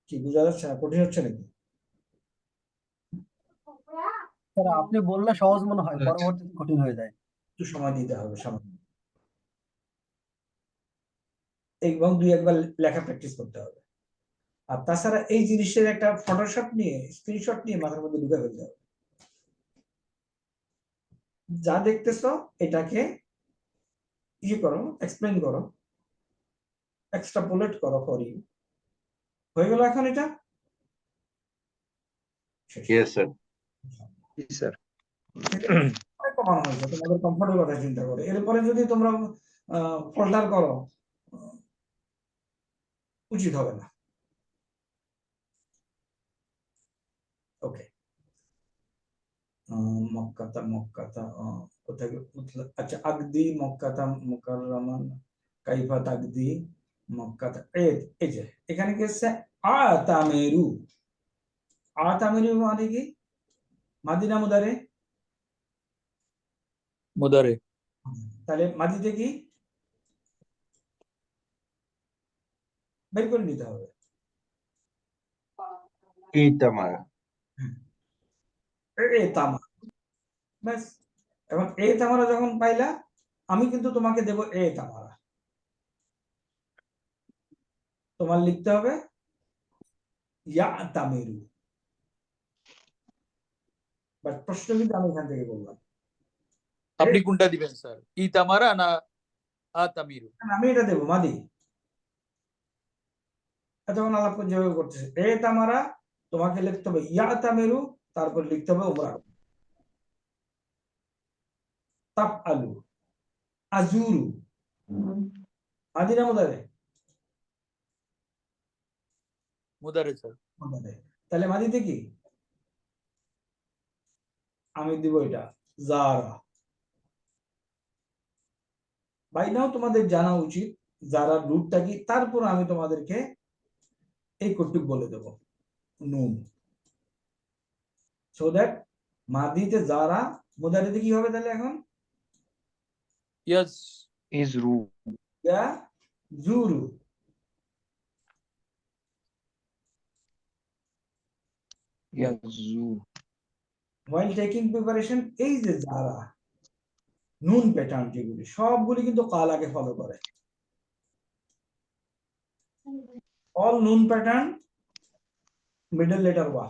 কি বোঝা যাচ্ছে না? কঠিন হচ্ছে নাকি? স্যার আপনি বললে সহজ মনে হয়, পরবর্তীতে কঠিন হয়ে যায়। একটু সময় দিতে হবে, সময় এবং দুই একবার লেখা প্র্যাকটিস করতে হবে। আর তাছাড়া এই জিনিসের একটা ফটোশট নিয়ে স্ক্রিনশট নিয়ে মাথার মধ্যে ঢুকে ফেলতে হবে। যা দেখতেছো এটাকে ইয়ে করো, এক্সপ্লেইন করো, এক্সট্রাপোলেট করো, করি হয়ে গেল। এখন এটা ইয়েস স্যার। স্যার কমানো হয়েছে, তোমাদের কমফোর্টের কথা চিন্তা করে। এরপরে যদি তোমরা ফল্টার করো উচিত হবে না। ওকে, মক্কাতা কোথায় আচ্ছা, আগদি মক্কাতা মুকাররামান কাইফা তাগদি মক্কাতা, এই যে এখানে কি আছে আতামেরু। আতামেরু মানে কি? মাদিনা মুদারে, মুদারে। তাহলে মাদিতে কি বের করে নিতে হবে? ইতামারা। তামারা, ব্যাস। এখন তামারা যখন পাইলা আমি কিন্তু তোমাকে দেব তামারা, তোমার লিখতে হবে ইয়া তামেরু। বাট প্রশ্ন কিন্তু আমি এখান থেকে বললাম, আপনি কোনটা দিবেন স্যার, ইতামারা না আতামিরু? আমি এটা দেবো মাদি। তখন আলাপ যেভাবে করতেছে তামারা, তোমাকে লিখতে হবে ইয়াতামিরু, তারপর লিখতে হবে উমরা। তাফআলু, আজুরু, মাদি না মুদারে? মুদারে স্যার। মুদারে। তাহলে মাদিতে কি? আমি দিব এটা জারা। বাই নাও তোমাদের জানা উচিত জারার রুটটা কি, তারপর আমি তোমাদেরকে এই কটুক বলে দেব নুন, সো দ্যাট মাদিতে জারা, মুদারিতে কি হবে তাহলে এখন? ইয়াস ইজরু, ইয়া জুরু। ইয়াজু, while taking preparation, এই যে যারা নুন প্যাটার্ন যেগুলি সবগুলি কিন্তু কালাকে ফলো করে। অল নুন প্যাটার্ন মিডল লেটার ওয়া।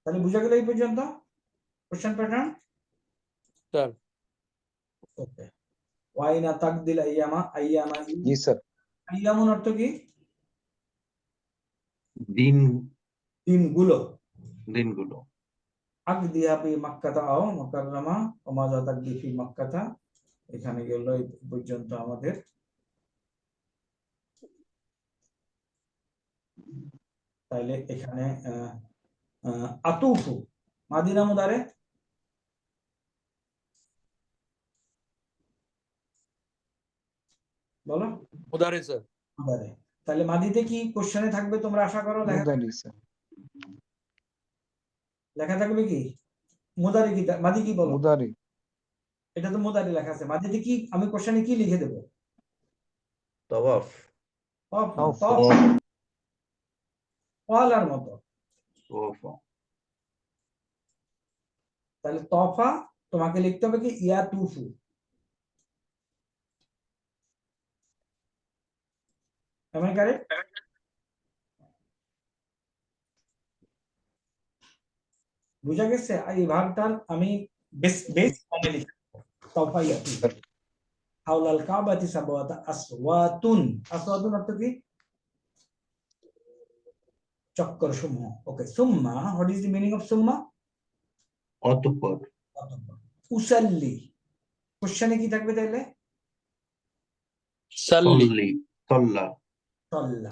তাহলে বুঝা গেল এই পর্যন্ত কোশ্চেন প্যাটার্ন? স্যার। ওকে। ওয়াইনা তাকদিল আইয়ামা, আইয়ামা জি স্যার। আইয়ামুন অর্থ কি? দিন, দিনগুলো। দিনগুলো। আকদিয়া ফি মাক্কাতা আও মুকাররামা ওয়া মাযা তাকদি ফি মাক্কাতা। এখানে গেল এই পর্যন্ত আমাদের। তাইলে এখানে আতুফু মাদিনা মুদারে, বলো। মুদারে স্যার। মুদারে। তাহলে মাদিতে কি কোশ্চেনে থাকবে তোমরা আশা করো? মুদারি স্যার। লেখা থাকবে কি মুদারি কি মাদি কি বলো? মুদারি। এটা তো মুদারি লেখা আছে, মাদিতে কি আমি কোশ্চেনে কি লিখে দেব? তাওয়াফ, তফ না, তাওফ। তফ ওয়ালার মতো। তাওয়াফ। তাহলে তফা তোমাকে লিখতে হবে কি ইয়া তুফু। Am I correct? বুঝা গেছে? এই ভাগটার আমি বেস ফর্মে লিখব তফা ইয়া তুফু। হাওলাল কাবাতি সাবওয়াতা আসওয়াতুন। আসওয়াতুন অর্থ কি? চক্কর সমূহ। ওকে। সুম্মা, what is the meaning of সুম্মা? অতঃপর। উসাল্লি, কোশ্চেনে কি থাকবে তাইলে? সাল্লি। সল্লি, সল্লা।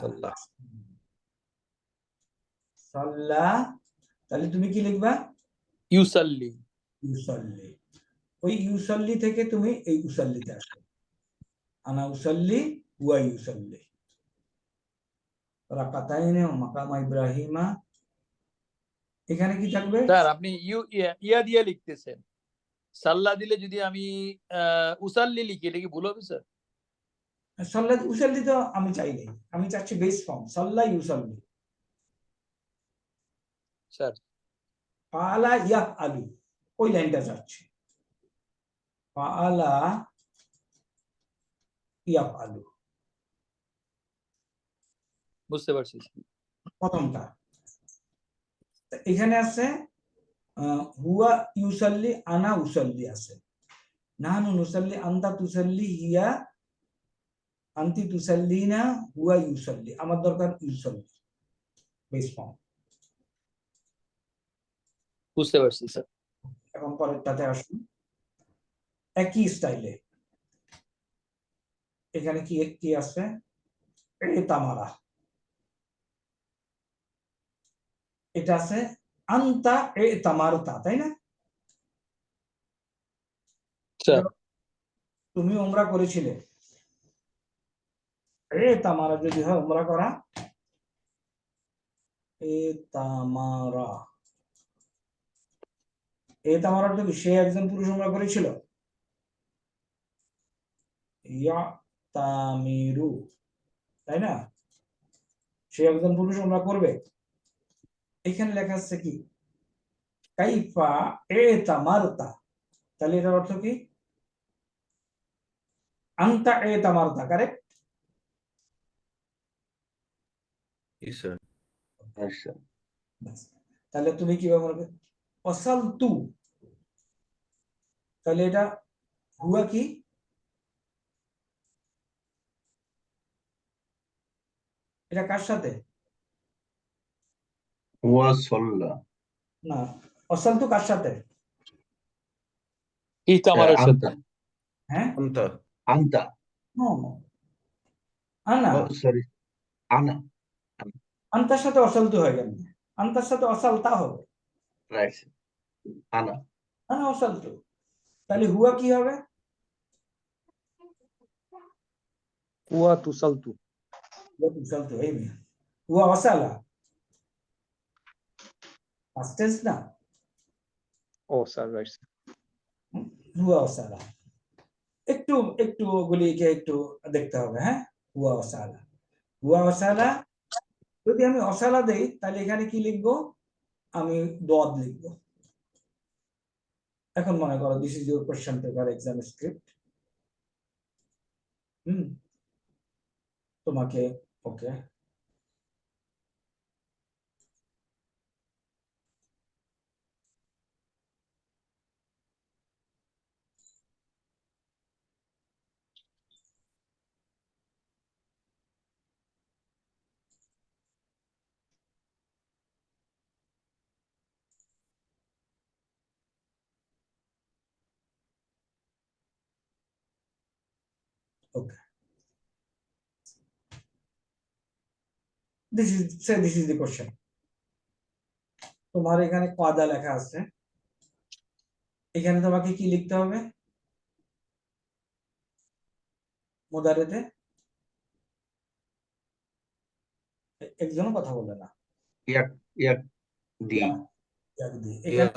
সাল্লা। সাল্লা। তাহলে তুমি কি লিখবা? ইউসাল্লি। ইউসাল্লি। ওই ইউসাল্লি থেকে তুমি এই উসাল্লিতে আসবে। আনা উসাল্লি ওয়া ইউসাল্লি। রাকাতাইনে ওয়া মাকামা ইব্রাহিমা। এখানে কি থাকবে? স্যার আপনি ইয়া দিয়ে লিখতেছেন, সাল্লা দিলে যদি আমি উসাল্লি লিখি এটা কি ভুল হবে স্যার? সাল্লা উসাল্লি তো আমি চাই নাই, আমি চাচ্ছি বেস ফর্ম সাল্লা ইউসাল্লি। স্যার ফাআলা ইয়াফআলু, ওই লাইনটা চাচ্ছি। ফাআলা ইয়াফআলু, বুঝতে পারছি। প্রথমটা। এখানে আছে হুয়া ইউসাল্লি, আনা উসাল্লি আছে। নাহনু নুসাল্লি, আনতা তুসাল্লি, হিয়া আনতি তুসাল্লিনা, হুয়া ইউসাল্লি। আমার দরকার ইউসাল্লি বেস ফর্ম। বুঝতে পারছি স্যার। এখন পরেরটাতে আসুন একই স্টাইলে। এখানে কি কি আছে? তামারা, এটা আছে আনতা তামারতা, তাই না? স্যার তুমি উমরা করেছিলে, তামারা যদি হয় উমরা করা, তামারা। তামারা তো সে একজন পুরুষ উমরা করেছিল। ইয়া তামিরু, তাই না? সে একজন পুরুষ উমরা করবে। এখানে লেখা আছে কি কাইফা তামারতা। তাহলে এটার অর্থ কি? আনতা তামারতা, কারেক্ট? আচ্ছা। তাহলে তুমি কিভাবে বলবে? অসাল তু, তাহলে এটা হুয়া কি? এটা কার সাথে? ওয়াসল্লা না, অসালতু কার সাথে? ইতামারের সাথে। আন্তা হ্যাঁ, আন্তা নো, আনা, সরি আনা আন্তার সাথে অসালতু হয়ে গেল, আন্তার সাথে অসালতা হবে, রাইট আনা আনা অসালতু। তাহলে হুয়া কি হবে? হুয়া তুসালতু। হুয়া তুসালতু, এই মেয়ে হুয়া অসালা, পাস্ট টেন্স না, ও স্যার রাইট। হুয়া অসালা। একটু একটু ওগুলিকে একটু দেখতে হবে। হ্যাঁ, হুয়া অসালা, হুয়া অসালা। যদি আমি অসালা দেই তাহলে এখানে কি লিখবো? আমি দোয়াদ লিখবো। এখন মনে করো this is your question paper exam script. তোমাকে ওকে, ওকে, দিস ইজ দ্য কোশ্চেন। তোমার এখানে কাদা লেখা আছে, এখানে তোমাকে কি লিখতে হবে? মুদারেতে একজনও কথা বলে না। ইয়াক ইয়াক দি ইয়াক দি। এখানে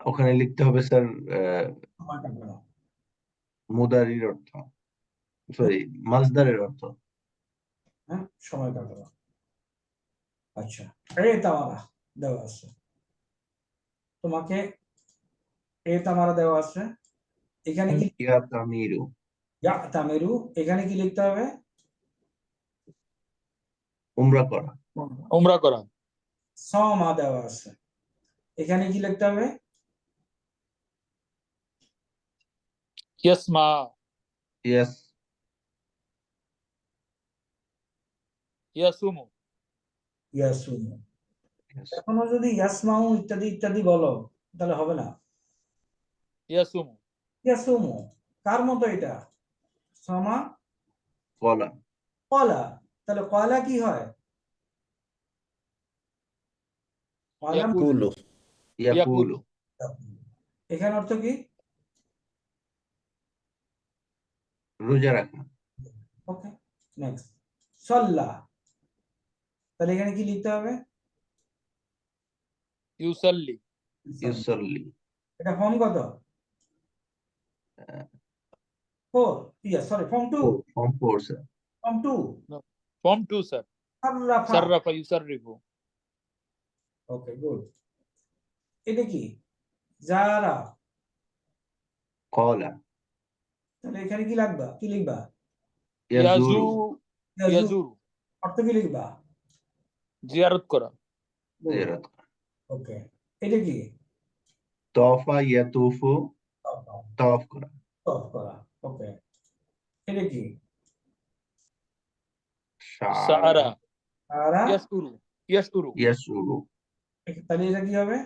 ওখানে লিখতে হবে স্যার মুদারির অর্থ, সরি মাজদারের অর্থ। হ্যাঁ, সময় কাটানো। আচ্ছা, এ তামারা দেওয়া আছে, তোমাকে এ তামারা দেওয়া আছে, এখানে কি ইয়া তামিরু ইয়া তামিরু, এখানে কি লিখতে হবে? উমরা করা। উমরা করা। সমা দেওয়া আছে, এখানে কি লিখতে হবে? ইয়াসমা। ইয়াস ইয়াসুমু। ইয়াসুমু। এখনো যদি ইয়াসমাউ ইত্যাদি ইত্যাদি বলো তাহলে হবে না। ইয়াসুমু। ইয়াসুমু কার মতো এটা? সমা কলা কলা, তাহলে কলা কি হয়? কলা ইয়াকুলু। ইয়াকুলু এখানে অর্থ কি? রোজা রাখা। ওকে, নেক্সট সল্লা, তাহলে এখানে কি লিখতে হবে? ইউসাল্লি। ইউসাল্লি এটা ফর্ম কত? 4, sorry form 2, form 4 sir. Form 2 form 2 sir. সাররাফা। সাররাফা ইউসাররিফু। Okay, good. এটা কি? যারা, কলা তাহলে এখানে কি লাগবা, কি লিখবা? ইয়াজু। ইয়াজু, ইয়াজুরু। অর্থ কি লিখবা? জিয়ারত করা। জিয়ারত করা। ওকে, এটা কি? তফা ইয়াতুফু তওয়াফ করা। তফ করা। ওকে, এটা কি? সাআরা। সারা, ইয়াসউরু। ইয়াসউরু। ইয়াসুরু তাহলে এটা কি হবে?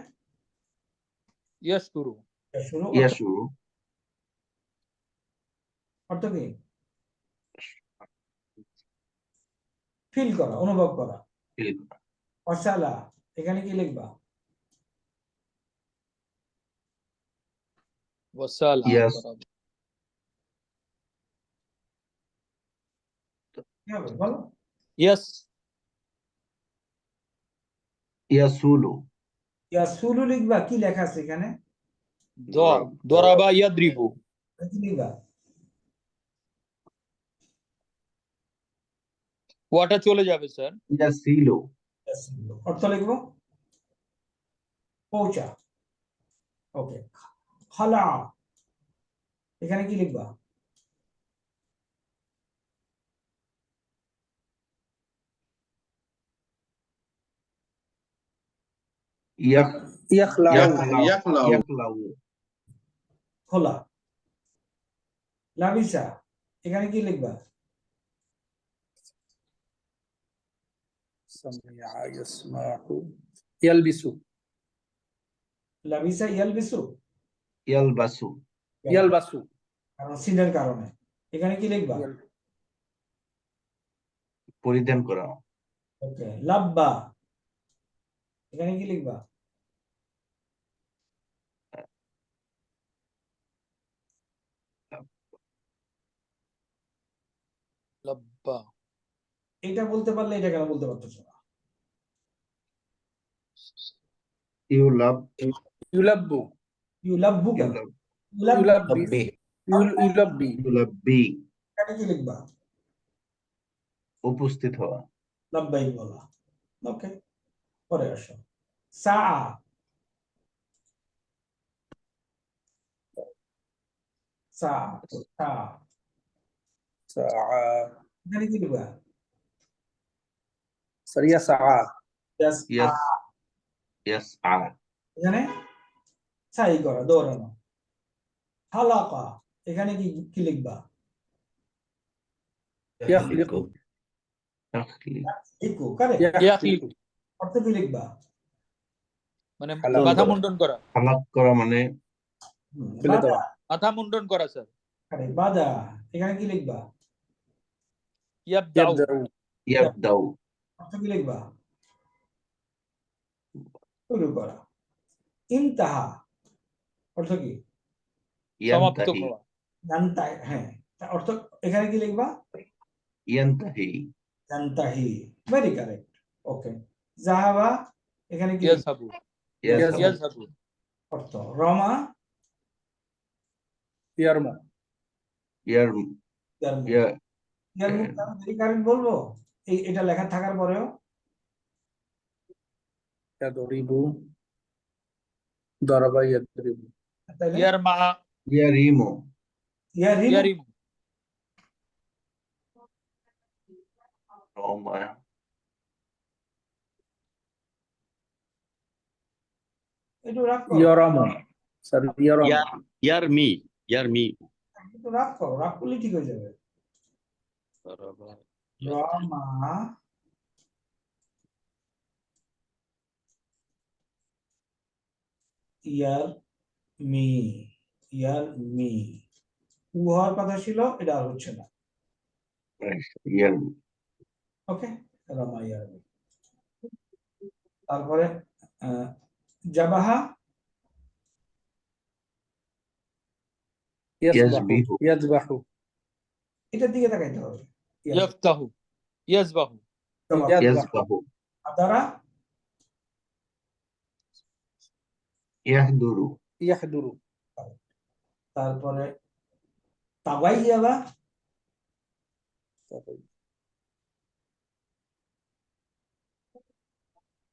ইয়াসউরু। ইয়াসুরু, ইয়াসুরু অর্থ কি? ফিল করা, অনুভব করা। ফিল করা। অসালা, এখানে কি লিখবা? ওয়াসালা ইয়াস করা। কি হবে বলো? ইয়াস। ইয়াসুলু ইয়াসুলু লিখবা, কি লেখা আছে এখানে? দরাবা ইয়াদরিবু। কি লিখবা? ওয়াটা চলে যাবে স্যার। ইয়াসিলু ইয়াসুলু, অর্থ লিখবো পৌঁছা। ওকে, খালা, এখানে কি লিখবা? ইয়াক ইয়াখলাউ। ইয়াকলাউ খোলা। লাবিসা, এখানে কি লিখবা? সামিআ ইয়াসমাহু ইয়ালবিসু লাবিসা ইয়ালবিসু, ইয়ালবাসু, ইয়ালবাসু কারণ সিনের কারণে। এখানে কি লিখবা? পরিধান করা, ওকে। লাব্বা, এখানে কি লিখবা? লাব্বা, এটা বলতে পারলে এটা কেন বলতে পারতেছো না? ইউলাব, ইউলাব্বু ইউলাব্বু কেন? ইউলাব্বি ইউলাব্বি ইউলাব্বি, এখানে কি লিখবা? উপস্থিত হওয়া, লাব্বাইক বলা। ওকে, পরে আসো। সা, সা, সা, সাআ এখানে কি লিখবা? সারিয়া সাআ ইয়াস, ইয়াস, ইয়াসআ, এখানে সাই করা, দৌড়ানো। হালাকা, এখানে কি কি লিখবা? ইয়াখলিকু তাখলিক, ইকু, কারেক্ট। ইয়াখলিকু অর্থ কি লিখবা? মানে হালাক মাথা করা। মুন্ডন করা, হালাক করা মানে ফেলে বাদা, দেওয়া মাথা মুন্ডন করা স্যার। কারেক্ট, বাদা, এখানে কি লিখবা? ইয়াবদাউ, ইয়াবদাউ ইয়াবদাউ, অর্থ কি লিখবা? শুরু করা। ইনতাহা, অর্থ কি? সমাপ্ত ইয়ান্তাহি, হওয়া। জানতাই, হ্যাঁ, অর্থ এখানে কি লিখবা? ইয়ান্তাহি, জানতাহি, ভেরি কারেক্ট। ওকে। জাহাবা, এখানে কি লিখবা? ইয়াজহাবু, ইয়াজহাবু, ইয়াজহাবু, অর্থ। রমা, ইয়ারমু ইয়ারমু, ইয়ারমু, ইয়া ইয়ারমু, ভেরি কারেক্ট বলবো এটা লেখা থাকার পরেও? ইয়াদরিবু দারাবা ইয়াদরিবু তাইলে ইয়ারমা, ইয়ারিমু, ইয়ারিমু, ইয়ারিমু, রমা, একটু রাগ করো, ইয়ারামু স্যার ইয়ারামু ইয়ারমি, ইয়ারমি, একটু রাগ করো, রাগ করলে ঠিক হয়ে যাবে। রমা, ইয়ার মি, ইয়ার মি, উ হওয়ার কথা ছিল, এটা আর হচ্ছে না। ইয়ারমু, ওকে, রমা ইয়ার মি। তারপরে জাবাহা, ইয়াসবাহু ইয়াজবাহু এটার দিকে তাকাইতে হবে। ইয়াফতাহু, ইয়াজবাহু, ইয়াজবাহু, আদারা, ইয়াহদুরু, ইয়াহদুরু তারপরে তাগাইয়াবা,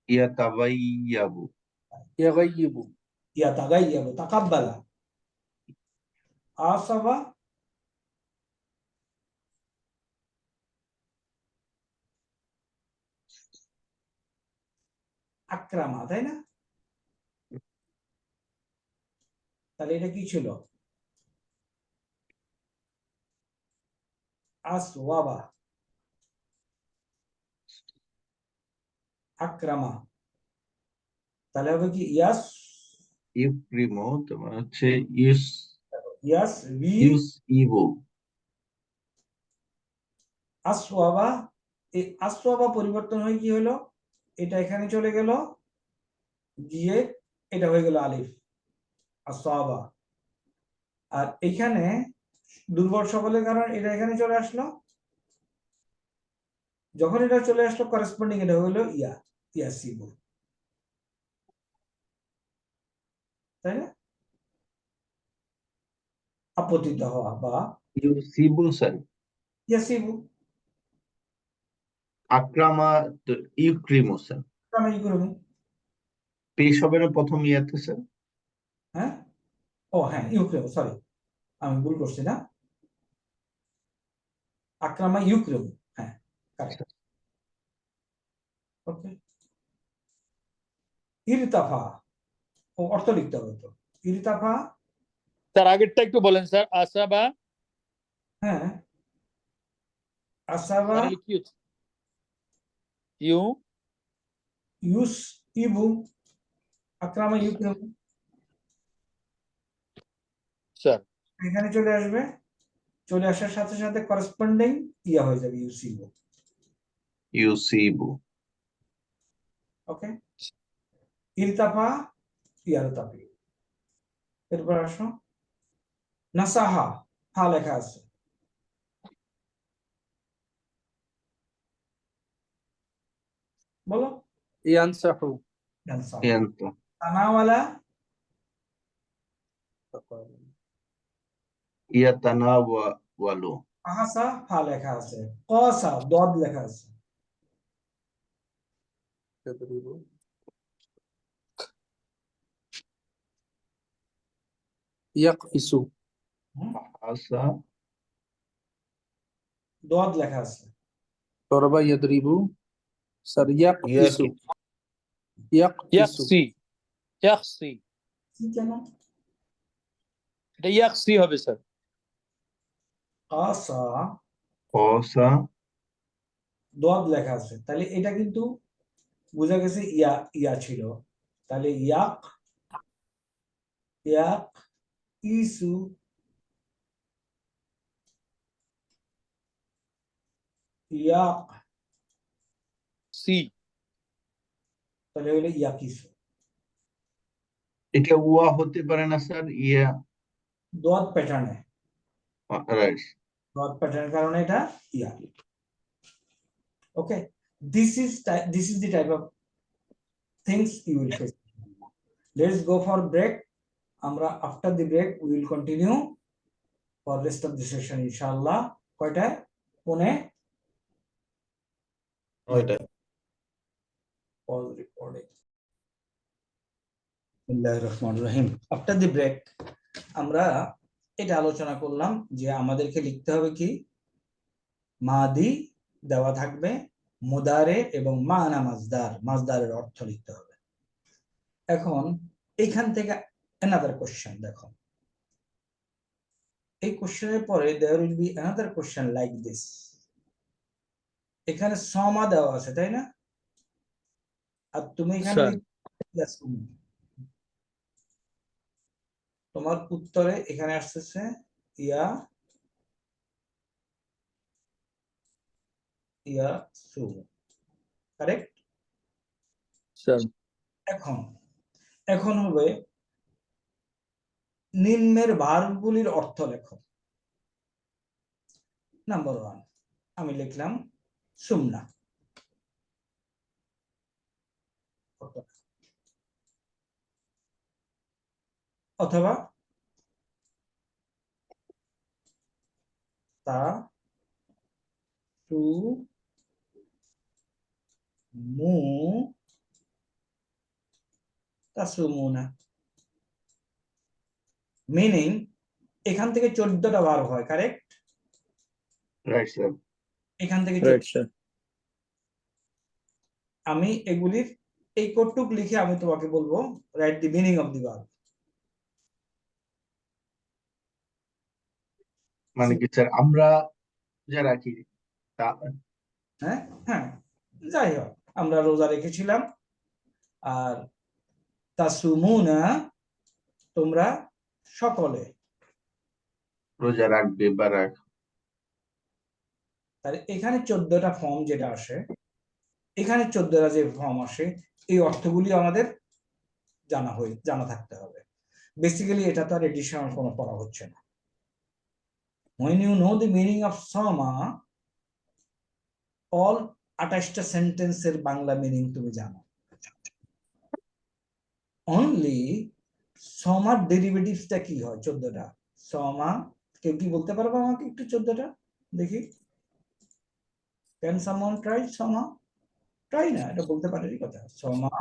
ইয়াতাগাইয়াবু, ইয়াগাইয়িবু ইয়া তাগাইয়াবা, তাকাব্বালা, আসাবা, আক্রামা, তাই না? তাহলে এটা কি ছিল? আসওয়াবা, আক্রামা, তাহলে হবে কি? ইয়াস, ইউক্রিমু, তোমার হচ্ছে ইউস, ইয়াস বি, ইউস ইবু, আসওয়াবা। এই আসওয়াবা পরিবর্তন হয়ে কি হলো? এটা এখানে চলে গেল, গিয়ে এটা হয়ে গেল আলিফ, আসওয়াবা। আর এখানে দুর্বল সকলের কারণে এটা এখানে চলে আসলো, যখন এটা চলে আসলো করেসপন্ডিং এটা হলো ইয়া, ইয়াসিবু, তাই না? আপতিত হওয়া বা ইউসিবু স্যার, ইয়াসিবু, আক্রামা তো ইউক্রিমু স্যার, আমি কি করবো? পেশ হবে না প্রথম ইয়াতে স্যার? হ্যাঁ, ও হ্যাঁ, ইউক্রেম, সরি, আমি ভুল করছি না, আক্রামা ইউক্রেম, হ্যাঁ, কারেক্ট। ওকে। ইরতাফা, ও অর্থ লিখতে হবে তো। ইরতাফা, স্যার আগেরটা একটু বলেন স্যার। আসাবা হ্যাঁ, আসাবা, মানে কি হচ্ছে? ইউ ইউস ইবু, আকরামা ইউকরিমু, স্যার এখানে চলে আসবে, চলে আসার সাথে সাথে করেসপন্ডিং ইয়া হয়ে যাবে ইউসিবু। ইউসিবু, ওকে, ইরতাফা ইয়ারতাফি। এরপর আসো নাসাহা, হা লেখা আছে, বলো ইয়ানসাহু, নাসাহা। ইয়ান্ত, তানাওয়ালা, ইয়াতানাওয়ালু, আহাসা, হা লেখা আছে, কসা দদ লেখা আছে, ইয়াদরিবু, ইয়াকফিসু, আসা, দদ লেখা আছে, দরবা ইয়াদরিবু, স্যার ইয়াকফিসু, ইয়াকফিসু, ইয়াকসি, ইয়াকসি, কি কেন এটা ইয়াকসি হবে স্যার। কাসা কসা, দদ লেখা আছে, তাহলে এটা কিন্তু বোঝা গেছে ইয়া ইয়া ছিল, তাহলে ইয়াক ইয়াক ইসু, ইয়াক, সি, তাহলে হলো ইয়াকিসু। এটা ওয়া হতে পারে না স্যার, ইয়া, দদ প্যাটার্নে, রাইট, দদ প্যাটার্নের কারণে এটা ইয়া। ওকে, this is the type of things you will face. Let's go for break. আমরা after the break we will continue for rest of the session inshallah. কয়টায়? পৌনে 9টায়। Pause recording. বিসমিল্লাহির রহমানির রহিম। After the break আমরা এটা আলোচনা করলাম যে আমাদেরকে লিখতে হবে কি, মাদি দেওয়া থাকবে, মুদারে এবং মানা মাজদার, মাজদারের অর্থ লিখতে হবে। এখন এখান থেকে another question দেখো, এই কোশ্চেনের পরে there will be another question like this. এখানে সমা দেওয়া আছে তাই না, আর তুমি এখানে তোমার উত্তরে এখানে আসতেছে ইয়া ইয়া সু, কারেক্ট স্যার। এখন এখন হবে নিম্নের ভার্বগুলির অর্থ লেখো। নাম্বার 1 আমি লিখলাম সুমনা, অথবা তা সু মু তাসুমুনা। মিনিং এখান থেকে 14টা ভার্ব হয়, কারেক্ট, রাইট স্যার, এখান থেকে রাইট স্যার। আমি এগুলির এই কোডটুক লিখে আমি তোমাকে বলবো right the meaning of the verb. মানে কি স্যার আমরা যা রাখি তা, হ্যাঁ হ্যাঁ, যাই হোক আমরা রোজা রেখেছিলাম, আর তাসুমুনা তোমরা সকলে, রোজা রাখবে বা রাখ, তাহলে এখানে 14টা ফর্ম যেটা আসে, এখানে 14টা যে ফর্ম আসে, এই অর্থগুলি আমাদের জানা থাকতে হবে। বেসিক্যালি এটা তো আর এডিশনাল কোনো পড়া হচ্ছে না। when you know the meaning of sama, all 28টা সেন্টেন্সের বাংলা মিনিং তুমি জানো। অনলি সমার ডেরিভেটিভসটা কি হয় 14টা সমা, কেউ কি বলতে পারবে আমাকে একটু 14টা দেখি? ক্যান সামওয়ান ট্রাই সমা? ট্রাই না, এটা বলতে পারেনি কথা। সমা,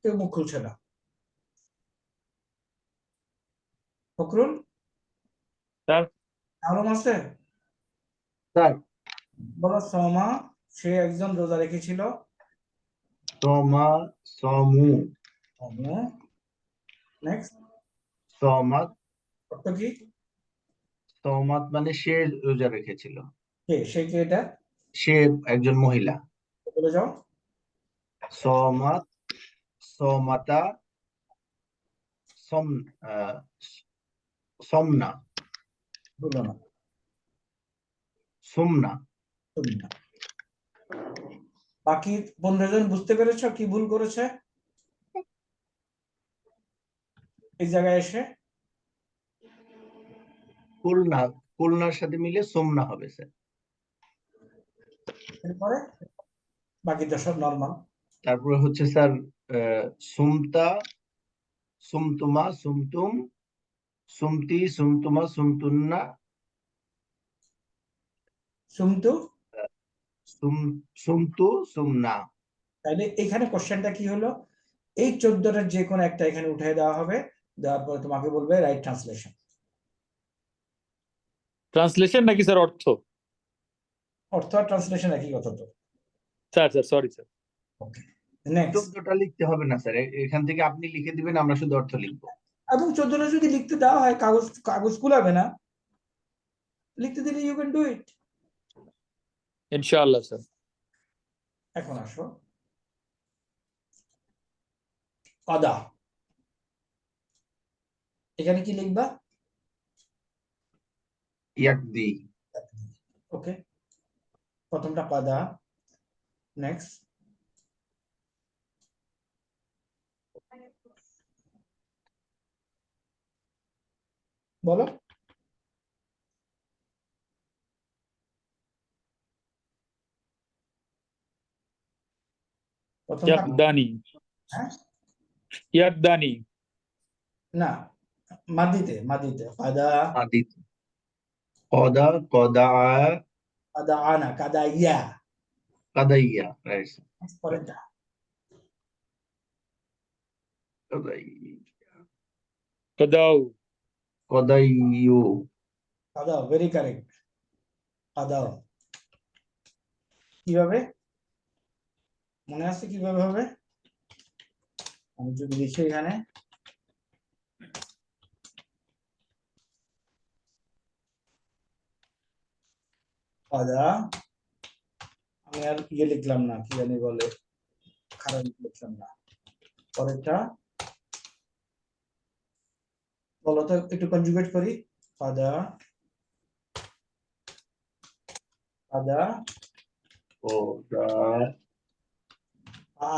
কেউ মুখ খুলছে না। ফখরুল স্যার আলম আছে? স্যার বলো সমা, সে একজন রোজা রেখেছিল। সমা, সমু, নেক্সট সমাত, অর্থ কি? সমাত মানে সে রোজা রেখেছিল। সে কে এটা? সে একজন মহিলা। বলে যাও। সমাত, সমাতা, সম সমনা, বলো না, সুমনা। তুমি না। বাকি 15 জন বুঝতে পেরেছো কি ভুল করেছে এই জায়গায় এসে? কুলনা, কুলনার সাথে মিলে সোমনা হবে স্যার। এরপরে বাকিটা সব নর্মাল। তারপরে হচ্ছে স্যার সুমতা, সুমতুমা, সুমতুম, সুমতি, সুমতুমা, সুমতুন্না, সুমতু। সুমতু, সুমনা। তাহলে এখানে কোশ্চেনটা কি হলো? এই 14টার যে কোনো একটা এখানে উঠিয়ে দেওয়া হবে, দেওয়ার পরে তোমাকে বলবে রাইট ট্রান্সলেশন। ট্রান্সলেশন নাকি স্যার অর্থ? অর্থ আর ট্রান্সলেশন একই কথা তো। Sir sorry sir. Okay, next. 14টা লিখতে হবে না স্যার, এখান থেকে আপনি লিখে দিবেন, আমরা শুধু অর্থ লিখবো। এবং 14টা যদি লিখতে দেওয়া হয়, কাগজ কাগজ কুলাবে না, লিখতে দিলে ইউ ক্যান ডু ইট। ইনশাআল্লাহ স্যার। এখন আসো কাদা, এখানে কি লিখবা? ইয়াকদি। ওকে, প্রথমটা কাদা। নেক্সট বলো। প্রথমটা ইয়াকদানি, হ্যাঁ, ইয়াকদানি, না, মাদিতে মাদিতে কাদা। আদিত, কদা, কদা, কাদা আনা, কাদা ইয়া। কাদাইয়া, রাইট। পরেরটা কাদাউ, কদাইয়ু। কাদাও, ভেরি কারেক্ট। কাদাও কিভাবে মনে আছে? কিভাবে হবে? আমি যদি লিখি এখানে কাদা, আমি আর ইয়ে লিখলাম না, কি জানি বলে, খারাপ লিখলাম না। পরেরটা বলো তো, একটু কনজুগেট করি। কাদা, কাদা, কদা,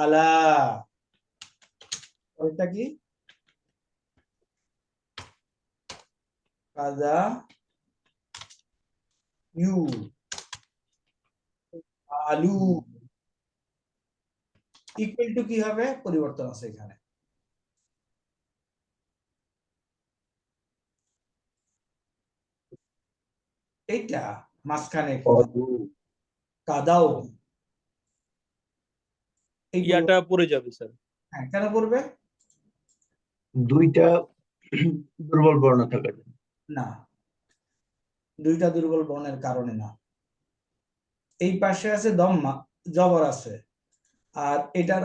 আলা। পরেরটা কি? কাদা ইউ, আলু। ইকুয়াল টু কি হবে? পরিবর্তন আছে এখানে। এইটা মাঝখানে কদু। কাদাও, এই ইয়াটা পড়ে যাবে স্যার। হ্যাঁ, কেন করবে? দুইটা দুর্বল বর্ণ থাকার জন্য। না, দুইটা দুর্বল বর্ণের কারণে না। এই পাশে আছে দম্মা, জবর আছে, আর এটার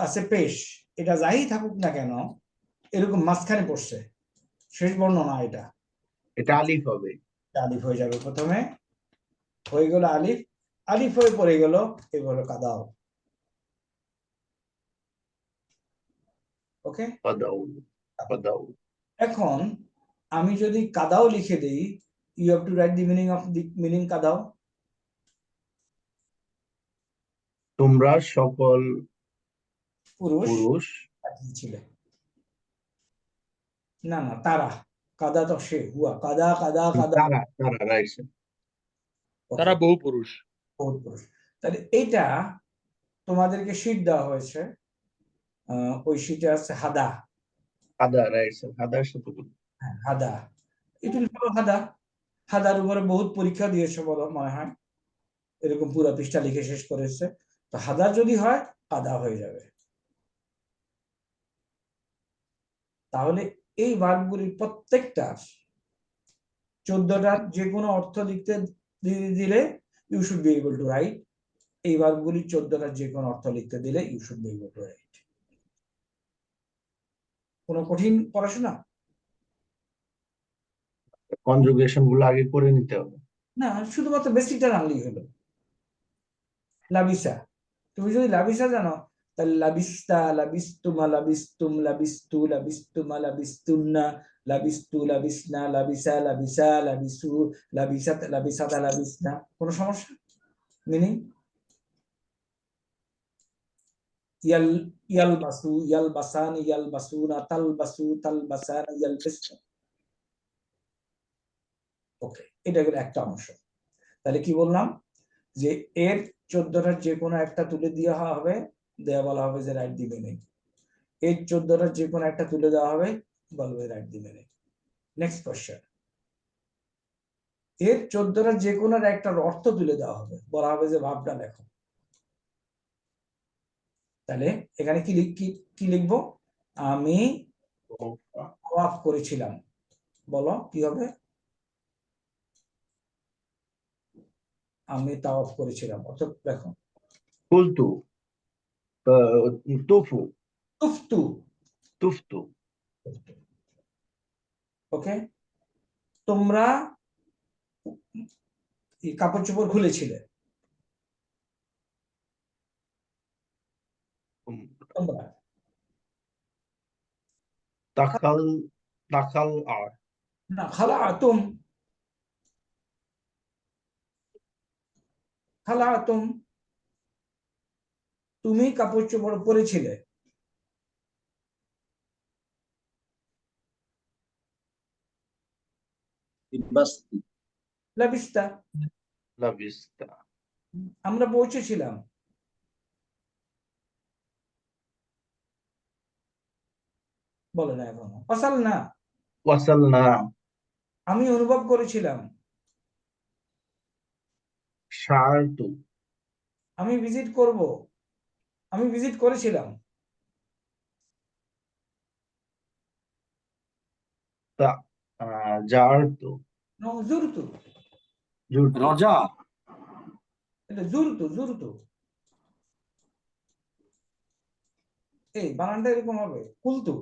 আছে পেশ। এটা যাই থাকুক না কেন, এরকম মাঝখানে পড়ছে, শেষ বর্ণ না এটা। এটা আলিফ হবে। আলিফ হয়ে যাবে প্রথমে, হয়ে গেল আলিফ, আলিফ হয়ে পড়ে গেল, এগুলো কাদাও। ওকে, কদাউ, কদাউ। এখন আমি যদি কাদাও লিখে দেই, you have to write the meaning of the meaning কাদাও। তোমরা সকল পুরুষ পুরুষ। ছিলে। না না, তারা, কাদা তো সে, হুয়া, কাদা কাদা কাদা। তারা, তারা, রাইট। তারা বহু পুরুষ। বহুত পুরুষ। তাহলে এইটা তোমাদেরকে শীট দেওয়া হয়েছে, ওই শীটে আছে হাদা। হাদা, রাইট স্যার, হাদার সাথে হ্যাঁ, হাদা, ইট উইল ফলো হাদা। হাদার উপরে বহুত পরীক্ষা দিয়েছে বলো মনে হয়, এরকম পুরো পৃষ্ঠা লিখে শেষ করেছে। তো হাদা যদি হয়, কাদা হয়ে যাবে। তাহলে এই ভার্বগুলির প্রত্যেকটা 14টার যে কোনো অর্থ লিখতে দিলে you should be able to write. এই ভার্বগুলির 14টার যে কোনো অর্থ লিখতে দিলে you should be able to write. কোনো কঠিন পড়াশোনা? কনজুগেশন গুলো আগে করে নিতে হবে। না, শুধুমাত্র বেসিকটা জানলেই হলো। লাবিসা, তুমি যদি লাবিসা জানো তাহলে লাবিস্তা, লাবিস্তুমা, লাবিস্তুম, লাবিস্তু, লাবিস্তুমা, লাবিস্তুন্না, লাবিস্তু, লাবিসনা, লাবিসা, লাবিসা, লাবিসু, লাবিসাত, লাবিসাতা, লাবিসনা। কোনো সমস্যা? মিনিং ইয়াল, ইয়ালবাসু, ইয়ালবাসান, ইয়ালবাসুনা, তালবাসু, তালবাসান, ইয়ালবিসনা। ওকে, এটা গেল একটা অংশ। তাহলে কি বললাম যে এর 14টার যে কোনো একটা তুলে দেওয়া হবে, দেয়া বলা হবে যে রাইট দি মিনিং। এর 14টার যে কোনো একটা তুলে দেওয়া হবে, বলবে right the meaning. Next question, এর 14টার যে কোনো একটার অর্থ তুলে দেওয়া হবে, বলা হবে যে ভাবটা লেখো। তাহলে এখানে কি লিখবো? আমি ওয়াফ করেছিলাম, বলো কি হবে? আমি তাওয়াফ করেছিলাম, অর্থাৎ দেখো কুলতু, তুফু, তুফতু। তুফতু। ওকে, তোমরা কাপড় চোপড় খুলেছিলে, তোমরা। দাখাল, দাখাল আর না, খালা তুম, খালা তুম, তুমি কাপড় চোপড় পরেছিলে। লাবিস্তা, লাবিস্তা। আমরা পৌঁছেছিলাম। বলে না এখনো। অসাল না, ওয়াসালনা, আমি অনুভব করেছিলাম। শারতু, আমি ভিজিট করব, আমি ভিজিট করেছিলাম। জারতু, নো, জুরতু, জুরতু। রজা, এটা জুরতু, জুরতু। এই বানানটা এরকম হবে, কুলতু।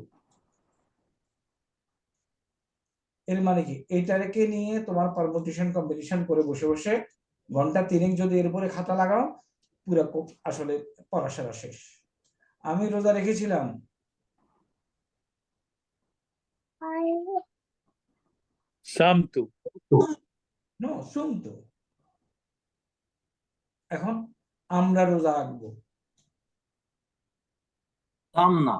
এর মানে কি, এইটাকে নিয়ে তোমার পারমুটেশন কম্বিনেশন করে বসে বসে ঘন্টা 3 যদি এর উপরে খাতা লাগাও, পুরো আসলে পড়াশোনা শেষ। আমি রোজা রেখেছিলাম। সামতু, নো, সুমতু। এখন আমরা রোজা রাখবো। সামনা,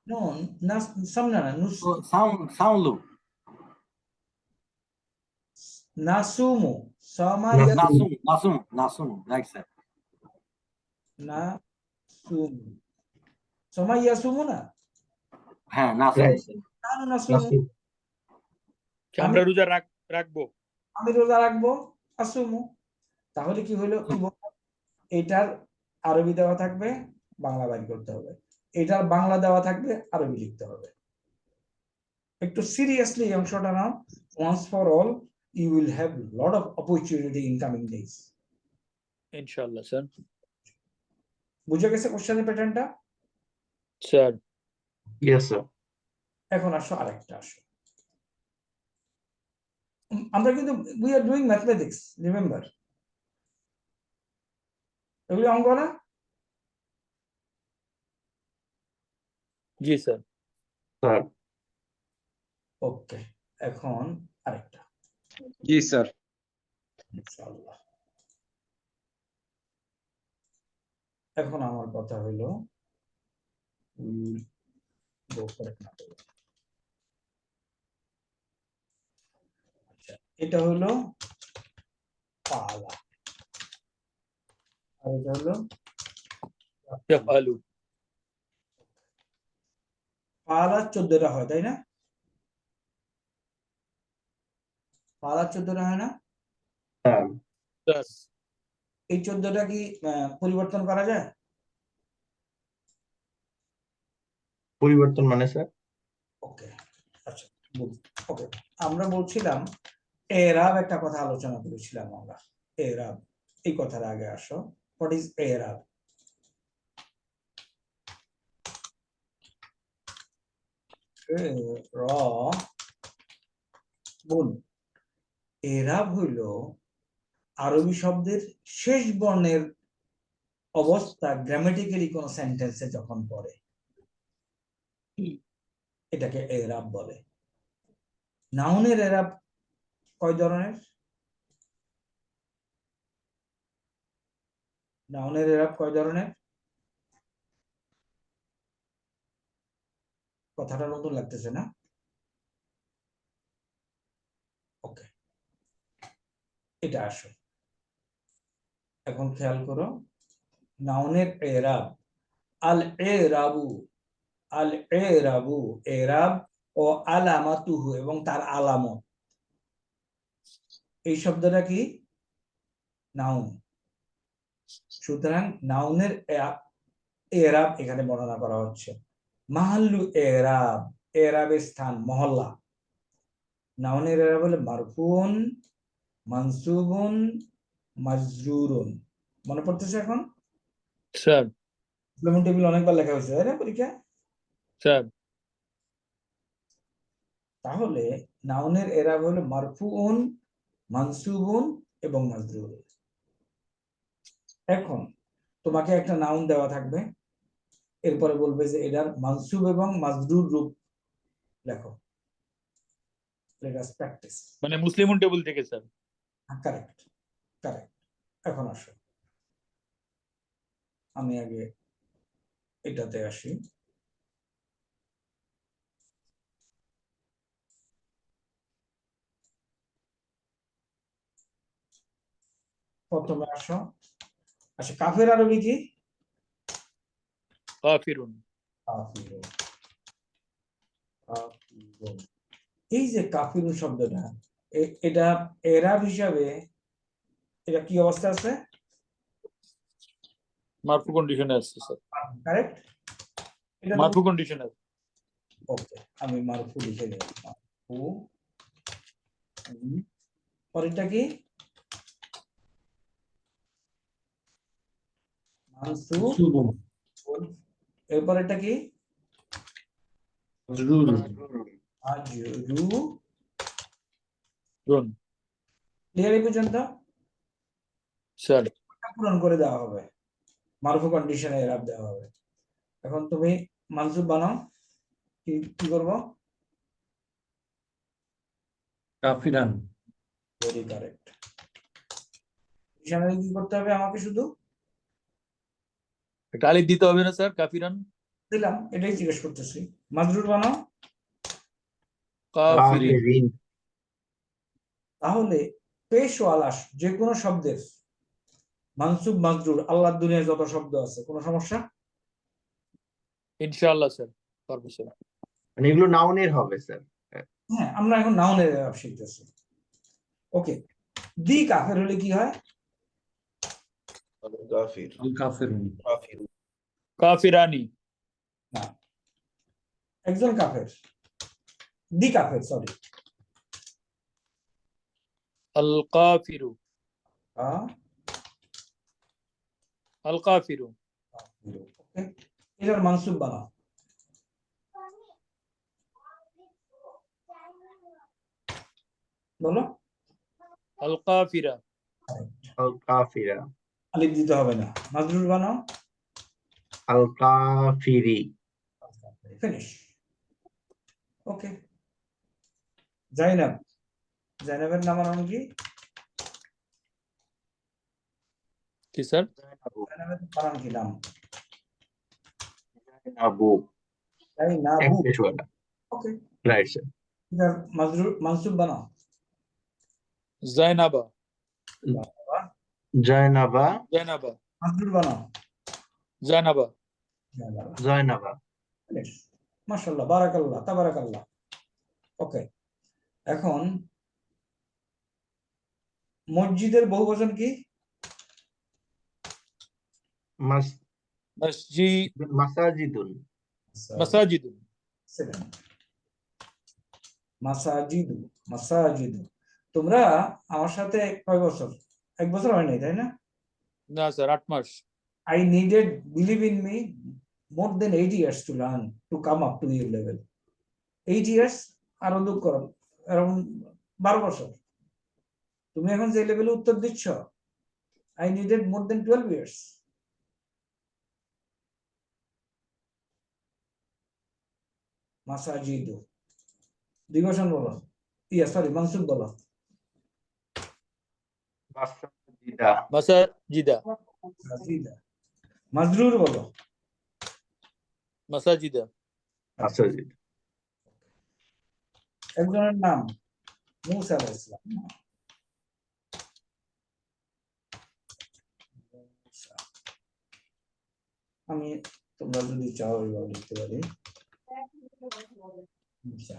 নো, না, সামনা না, সামলু, নাসুমু, সমা নাসুম, নাসুম, রাইট স্যার। না সুমু, সমা ইয়াসুমু না, হ্যাঁ, নাসুম। রাইট, নানু নাসুমু। নাসুম। আমরা রোজা রাখবো। আমি রোজা রাখবো, আসুমু। তাহলে কি হলো, কি বলবো? এটার আরবি দেওয়া থাকবে, বাংলা বাইর করতে হবে। এটার বাংলা দেওয়া থাকবে, আরবি লিখতে হবে। একটু সিরিয়াসলি এই অংশটা নাও। Once for all, you will have lot of opportunity in coming days. ইনশাআল্লাহ স্যার। বুঝে গেছে কোশ্চেনের প্যাটার্নটা? Sir, yes sir. এখন আসো আরেকটা, আসো আমরা কিন্তু we are doing mathematics, remember. এগুলি অঙ্ক না? জি স্যার। স্যার, ওকে, এখন আরেকটা, জি স্যার। ইনশাআল্লাহ। এখন আমার কথা হলো, আচ্ছা, এটা হলো পালা, আর এটা হলো ইয়াফআলু। পালা 14টা হয়, তাই না? পালা 14টা হয় না? স্যার। স্যার, এই 14টা কি পরিবর্তন করা যায়? পরিবর্তন মানে স্যার? ওকে, আচ্ছা, ওকে। আমরা বলছিলাম এরাব, একটা কথা আলোচনা করেছিলাম আমরা। এরাব, এই কথার আগে আসো। হোয়াট ইজ এরাব? র, বোন। এরাব হইল আরবি শব্দের শেষ বর্ণের অবস্থা গ্রামেটিক্যালি কোন সেন্টেন্সে যখন পড়ে এটাকে এরাব বলে। নাউনের এরাব কয় ধরনের? নাউনের এরাব কয় ধরনের? কথাটা নতুন লাগতেছে না? ওকে, এটা আসো, এখন খেয়াল করো। নাউনের এরাব আল এরাবু, আল এরাবু, এরাব ও আলামাতুহু এবং তার আলামত, এই শব্দটা কি? নাউন। সুতরাং নাউনের এরাব এখানে বর্ণনা করা হচ্ছে। মাহাল্লু এরাব, এরাবের স্থান, মহল্লা। নাউনের এরাব হলো মারফুন, মানসুবুন, মাজরুরুন। মনে পড়তেছে এখন? স্যার কমপ্লিমেন্ট টেবিল অনেকবার লেখা হয়েছে তাই না পরীক্ষায়? স্যার তাহলে নাউনের এরাব হলো মারফুউন, মানসুবুন এবং মাজরুরুন। এখন তোমাকে একটা নাউন দেওয়া থাকবে, এরপরে বলবে যে এটার মানসুব এবং মাজরুর রূপ লেখো। Let us practice. মানে মুসলিম টেবিল থেকে স্যার। Correct, correct. এখন আসো, আমি আগে এটাতে আসি। প্রথমে আসো, আচ্ছা কাফের আরবি কি? কাফিরুন। কাফিরুন, কাফিরুন। এই যে কাফিরুন শব্দটা, এটা এরাব হিসাবে এটা কি অবস্থা আছে? মারফু কন্ডিশনে আছে স্যার। কারেক্ট, এটা মারফু কন্ডিশনে আছে। ওকে, আমি মারফু লিখে দিই। মারফু, পরেরটা কি? মানসুব, মানসুবুন, এরপরেরটা কি? মাজরুরুন। মাজরুরুন। রুন। ক্লিয়ার এই পর্যন্ত? স্যার পূরণ করে দেওয়া হবে, মারফু কন্ডিশনে এরাব দেওয়া হবে। এখন তুমি মানসুব বানাও, কি কি করবো? কাফিরান, ভেরি কারেক্ট। এখানে কি করতে হবে আমাকে? শুধু একটা আলিফ দিতে হবে না স্যার? কাফিরান। দিলাম, এটাই জিজ্ঞেস করতেছি। মাজরুর বানাও। কাফিরিন। কাফিরিন। তাহলে পেশ ও আলাস যে কোনো শব্দের মানসুব মাজরুর, আল্লাহর দুনিয়ায় যত শব্দ আছে, কোনো সমস্যা? ইনশাআল্লাহ স্যার, পারবো স্যার। মানে এগুলো নাউনের হবে স্যার। হ্যাঁ, আমরা এখন নাউনের এরাব শিখতেছি। ওকে, দি কাফের হলে কি হয়? আল কাফিরুন, কাফিরানি। না, একজন কাফের, দি কাফের, সরি। আল কাফিরু। আল কাফিরু। ওকে, এটার মানসুব বানাও। বলো। আল কাফিরা। আল কাফিরা। আলিফ দিতে হবে না। মাজরুর বানাও। আল কাফিরি। ফিনিশ। ওকে, জাইনাব, জাইনাবের নাম আর কি? কি স্যার? জাইনাবের বানান কি নাম? আবু। জাইনাবু। ওকে, রাইট স্যার। এটার মাজরুর মানসুব বানাও। জাইনাবা। জয়নাবা। জাইনাবা। মাজরুর বানাও। জাইনাবা। জয়নাবা। ফিনিশ। মাশাআল্লাহ, বারাকাল্লাহ, তাবারাকাল্লাহ। ওকে, এখন মসজিদের বহুবচন কি? মসজিদ। মাসাজিদুন। মাসাজিদুন। মাসাজিদু, মাসাজিদু। তোমরা আমার সাথে কয় বছর? 1 বছর হয় নাই তাই না? না স্যার, 8 মাস। I needed, believe in me, more than 8 years to learn, to come up to your level. 8 years, আরো দুঃখ করো, around 12 বছর to তুমি এখন যে লেভেলে উত্তর দিচ্ছ, I needed more than 12 years. মাসাজিদু, দিবসন বলো, সরি মানসুব বলো। মাসাজিদা। মাসাজিদা, মাসাজিদা। মাজরুর বলো। মাসাজিদা। মাসাজিদ। একজনের নাম মুসা আলাইহিস সালাম। মুসা। আমি তোমরা যদি চাও এবার লিখতে পারি মুসা।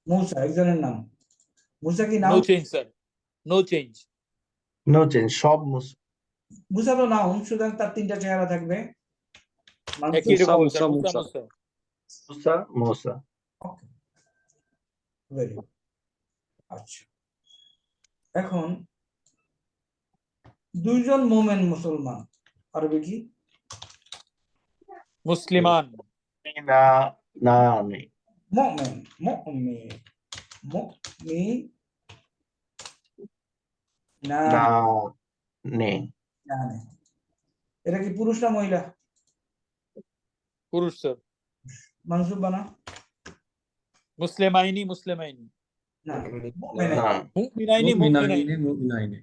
মুসা একজনের নাম। মুসা কি নাম? No change sir, no change. No change, সব মুসা তো নাম, সুতরাং তার তিনটা চেহারা থাকবে। একই মুসা, রকম মুসা, স্যার, মুসা মুসা। মুসা। মুসা মুসা। ওকে, ভেরি গুড। আচ্ছা, এখন দুইজন মোমেন মুসলমান, আরবি কি? মুসলিমান। না না নেই। মুমিন, মুমিন, মুমিন না না নেই। না না। এটা কি পুরুষ না মহিলা? পুরুষ স্যার। মানসুব বানা। মুসলিমাইনি, মুসলিমাইনি। না, না মুমিনাইনি, মুমিনাইনি। মুমিনাইনে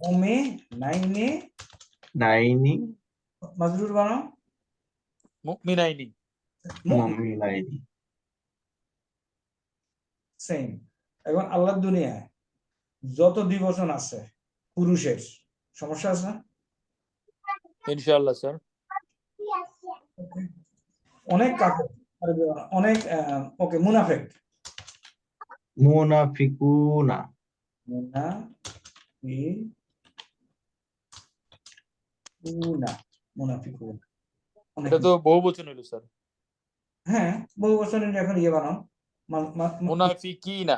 মুমিনাইনে। নাইনি। মাজরুর বানাও। মুমিনাইনি। মুমিনাইনি। সেম। এখন আল্লাহর দুনিয়ায় যত দিবসন আছে পুরুষের, সমস্যা আছে? ইনশাআল্লাহ স্যার। অনেক কাফের, অনেক ওকে মুনাফিক। মুনাফিকুনা। মুনাফিকুনা। এটা তো বহু বচন হলো স্যার। হ্যাঁ, বহু বছরের এখন ইয়ে বানাও। মুনাফিকিনা।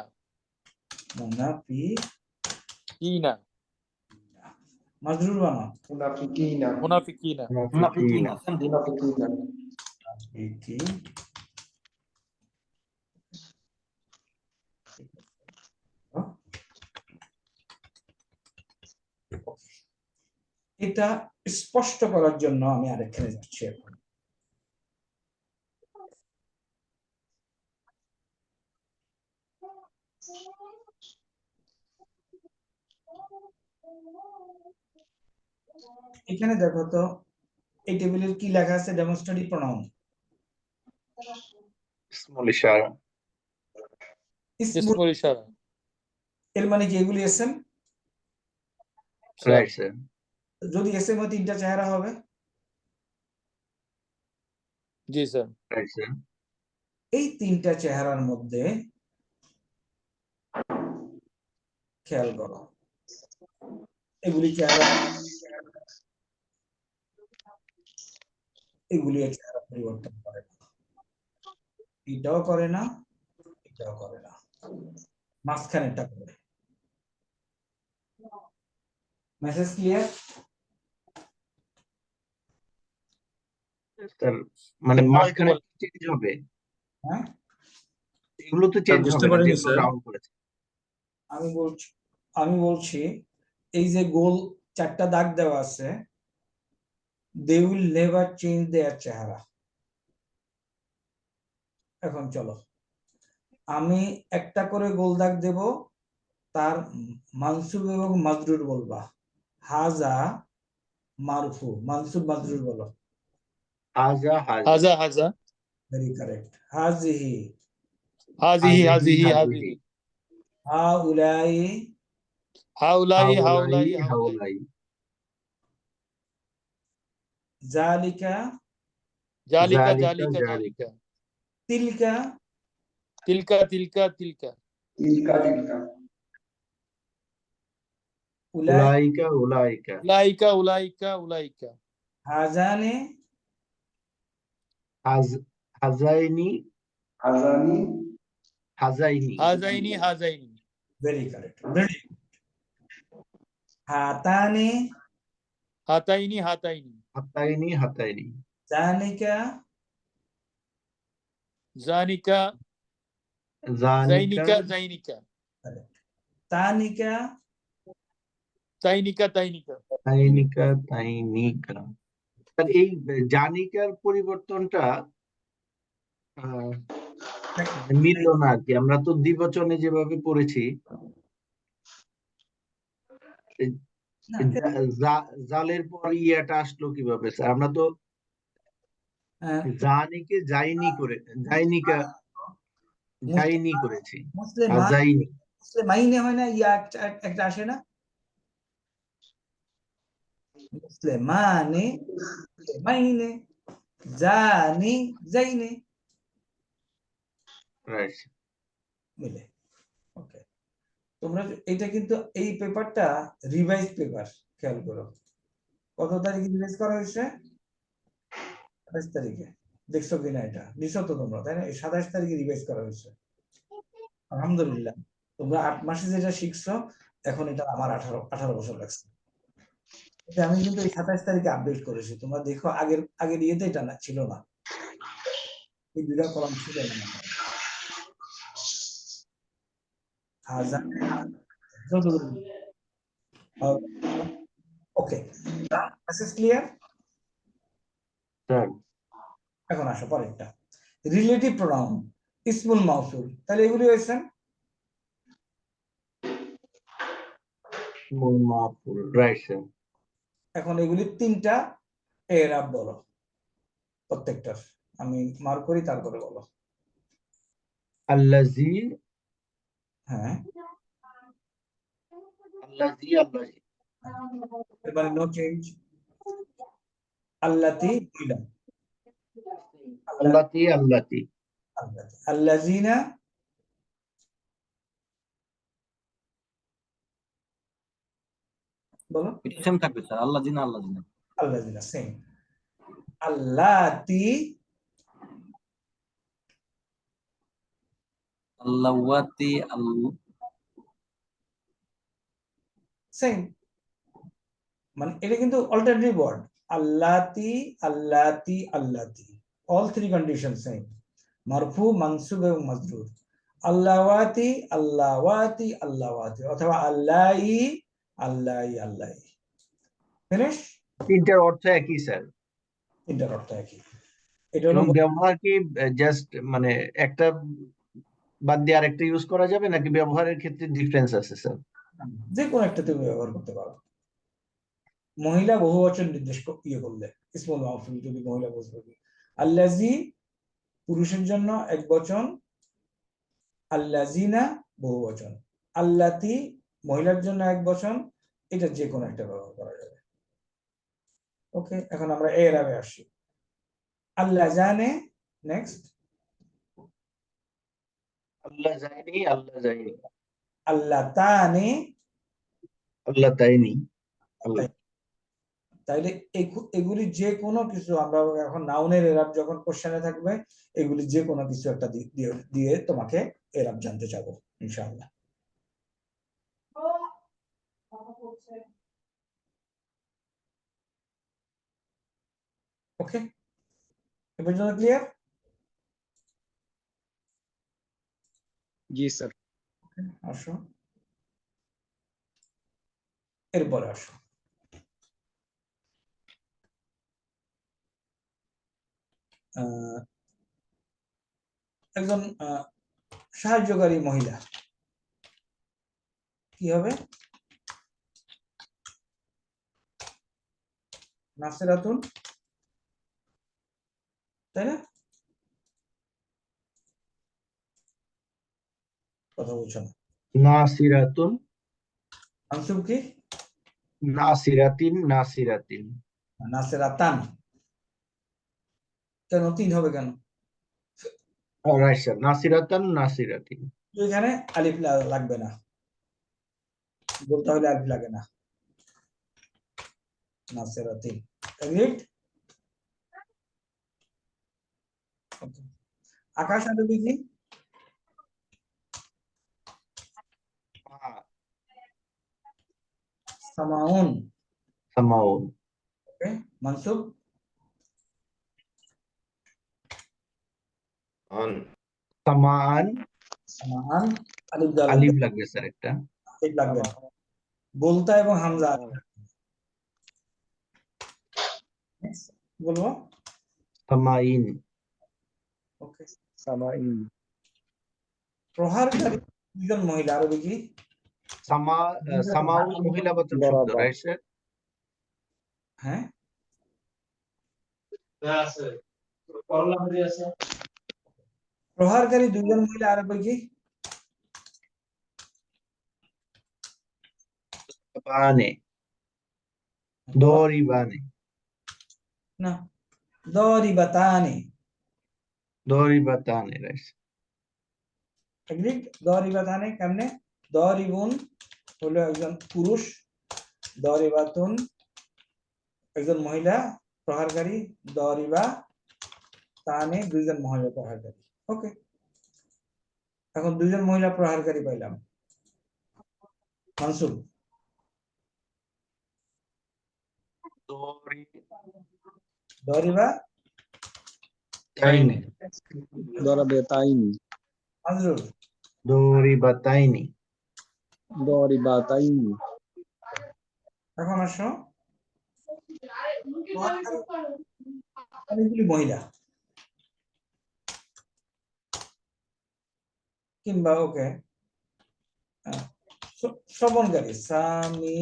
মুনাফিকিনা। মাজরুর বানাও। মুনাফিকিনা। মুনাফিকিনা। মুনাফিকিনা স্যার, মুনাফিকিনা। এটা স্পষ্ট করার জন্য আমি আরেকখানে যাচ্ছি এখন। এখানে দেখো তো এই টেবিলের কি লেখা আছে? Demonstrative pronoun. ইসমুল ইশারা। ইসমুল ইশারা। এর মানে কি এগুলি এসএম? Right sir. যদি এসএম হয় তিনটা চেহারা হবে। জি স্যার। Right sir. এই তিনটা চেহারার মধ্যে খেয়াল করো, এগুলি চেহারা, এগুলি চেহারা পরিবর্তন করে না, এটাও করে না, এটাও করে না, মাঝখানেরটা করে। Message clear? স্যার মানে মাঝখানে চেঞ্জ হবে। হ্যাঁ, এগুলো তো চেঞ্জ বুঝতে হবে না, পারিনি যেগুলো স্যার। রাউন্ড করেছে। আমি বলছি এই যে গোল চারটা দাগ দেওয়া আছে, they will never change their চেহারা। এখন চলো আমি একটা করে গোল দাগ দেব, তার মানসুব এবং মাজরুর বলবা। হাজা মারফু, মানসুব মাজরুর বলো। হাজা হাজা হাজা। Very correct. হাজিহি, হাজিহি হাজিহি হাজিহি। হাউলাই, হাউলাই হাউলাই হাউলাই হাউলাই। হাউলাই। জালিকা, জালিকা জালিকা জালিকা জালিকা। জালিকা। তিলকা, তিলকা তিলকা তিলকা। তিলকা তিলকা। উলাই, উলাইকা উলাইকা। উলাইকা উলাইকা উলাইকা। হাজানে, হাজাইনি আজানি। হাজাইনি। হাজাইনি হাজাইনি। Very correct, brilliant. হাতানে, হাতাইনি হাতাইনি। হাতাইনি হাতাইনি। জানিকা, জানিকা জানিকা জাইনিকা জাইনিকা। তানিকা, তাইনিকা তাইনিকা তাইনিকা তাইনিকা। স্যার এই জানিকার পরিবর্তনটা আহ, মিললো না আর কি। আমরা তো দ্বিবচনে যেভাবে পড়েছি, না, জালের পর ইয়াটা আসলো কিভাবে স্যার? আমরা তো জানিকে যাইনি করে যাইনিকা যাইনি করেছি, আর মুসলিমা যাইনি। মুসলিমাইনে হয় না, ইয়া একটা আসে না, মুসলিমানে মুসলিমাইনে, জানি জাইনে, রাইট। মিলে। ওকে, তোমরা এটা কিন্তু এই পেপারটা রিভাইজ পেপার, খেয়াল করো কত তারিখে রিভাইজ করা হয়েছে? 27 তারিখে। দেখছো কিনা এটা? দিছো তো তোমরা, তাই না? 27 তারিখে রিভাইজ করা হয়েছে। আলহামদুলিল্লাহ, তোমরা 8 মাসে যেটা শিখছো, এখন এটা আমার 18 বছর লাগছে। এটা আমি কিন্তু এই 27 তারিখে আপডেট করেছি। তোমরা দেখো, আগের ইয়েতে এটা না ছিল না, এই দুইটা কলাম ছিল না। ওকে, মেসেজ ক্লিয়ার? স্যার এখন আসো পরেরটা, রিলেটিভ প্রোনাউন, ইসমুল মাউসুল। তাহলে এগুলি হয়েছে, মাহফুল, রাইট স্যার। এখন এগুলি 3টা এরাব বলো প্রত্যেকটার। আমি মার্ক করি, তারপরে বলো। আল্লাজি, হ্যাঁ, আল্লাজি, আল্লাজি। এবারে নো চেঞ্জ। আল্লাতি দুইটা, আল্লাতি, আল্লাতি। আল্লাতি। আল্লাজিনা, বলো। এটা সেম থাকবে স্যার, আল্লাহ জিনা আল্লাহ জিনা। আল্লাজিনা সেম। আল্লাতি, আল্লাহওয়াতি সেম। মানে এটা কিন্তু অল্টারনেটিভ ওয়ার্ড। আল্লাতি, আল্লাতি, আল্লাতি, অল থ্রি কন্ডিশন সেম, মারফু, মানসুব এবং মাজরুর। আল্লাওয়াতি, আল্লাওয়াতি, আল্লাওয়াতি, অথবা আল্লাহি, আল্লাহি, আল্লাহি। ফিনিশ। তিনটার অর্থ একই স্যার, তিনটার অর্থ একই। এটা হলো এবং ব্যবহার কি জাস্ট মানে একটা বাদ দিয়ে আরেকটা ইউজ করা যাবে, নাকি ব্যবহারের ক্ষেত্রে ডিফারেন্স আছে স্যার? যে কোনো একটা তুমি ব্যবহার করতে পারো। মহিলা বহুবচন নির্দেশ ইয়ে করলে, ইসমুল মাউসুল যদি মহিলা বুঝবে। আল্লাজি পুরুষের জন্য এক বচন, আল্লাজিনা বহুবচন, আল্লাতি মহিলার জন্য এক বচন, এটা যে কোনো একটা ব্যবহার করা যাবে। ওকে, এখন আমরা এরাবে আসি। আল্লাহ জানে, নেক্সট। আল্লাহ যায়নি, আল্লাহ যায়নি। আল্লাহ তানে, আল্লাহ তাইনি, আল্লাহ। তাইলে এগুলি যে কোনো কিছু, আমরা এখন নাউনের এরাব যখন কোশ্চেনে থাকবে, এগুলি যে কোনো কিছু একটা দিয়ে তোমাকে এরাব জানতে চাবো ইনশাআল্লাহ। ওকে, এ পর্যন্ত ক্লিয়ার? জি স্যার। আসো, এরপরে আসো। একজন সাহায্যকারী মহিলা কি হবে? নাসিরাতুন, তাই না? কথা বলছো না। নাসিরাতুন, মানসুব কি? নাসিরাতিন, নাসিরাতিন। নাসিরাতান। কেন 3 হবে কেন? রাইট স্যার, নাসিরাতান, নাসিরাতিন। এখানে আলিফ লাগবে না, বলতে হলে আলিফ লাগে না। নাসিরাতিন, এগ্রিড? আকাশ আরবি কি? সামাউন। সামাউন। ওকে, মানসুব? সামান, সামান, আলিফ আলিফ লাগবে স্যার একটা। আলিফ লাগবে না। বলতা এবং হামজা বলবো সামাইন ওকে সামাইন প্রহারকারী দুজন মহিলা আরবি কি সামাউন মহিলাবাচক শব্দ, বরাবর। Right sir? হ্যাঁ প্রহারকারী দুজন মহিলা আরবি কি বানে দরিবানে না দরিবাতানি দরিবাতানে, রাইট। এগ্রিড দরিবাতানি কেমনে দরিবুন হলো একজন পুরুষ দরিবাতুন একজন মহিলা প্রহারকারী দরিবা তানে দুইজন মহিলা প্রহারকারী ওকে এখন দুইজন মহিলা প্রহারকারী পাইলাম মানসুব দরিবা দরিবাতাইনি দরাবেতাইনি মাজরুর দরিবাতাইনি দরিবাতাইনি এখন আসো অনেকগুলি মহিলা কিংবা ওকে শ্রবণকারী সামি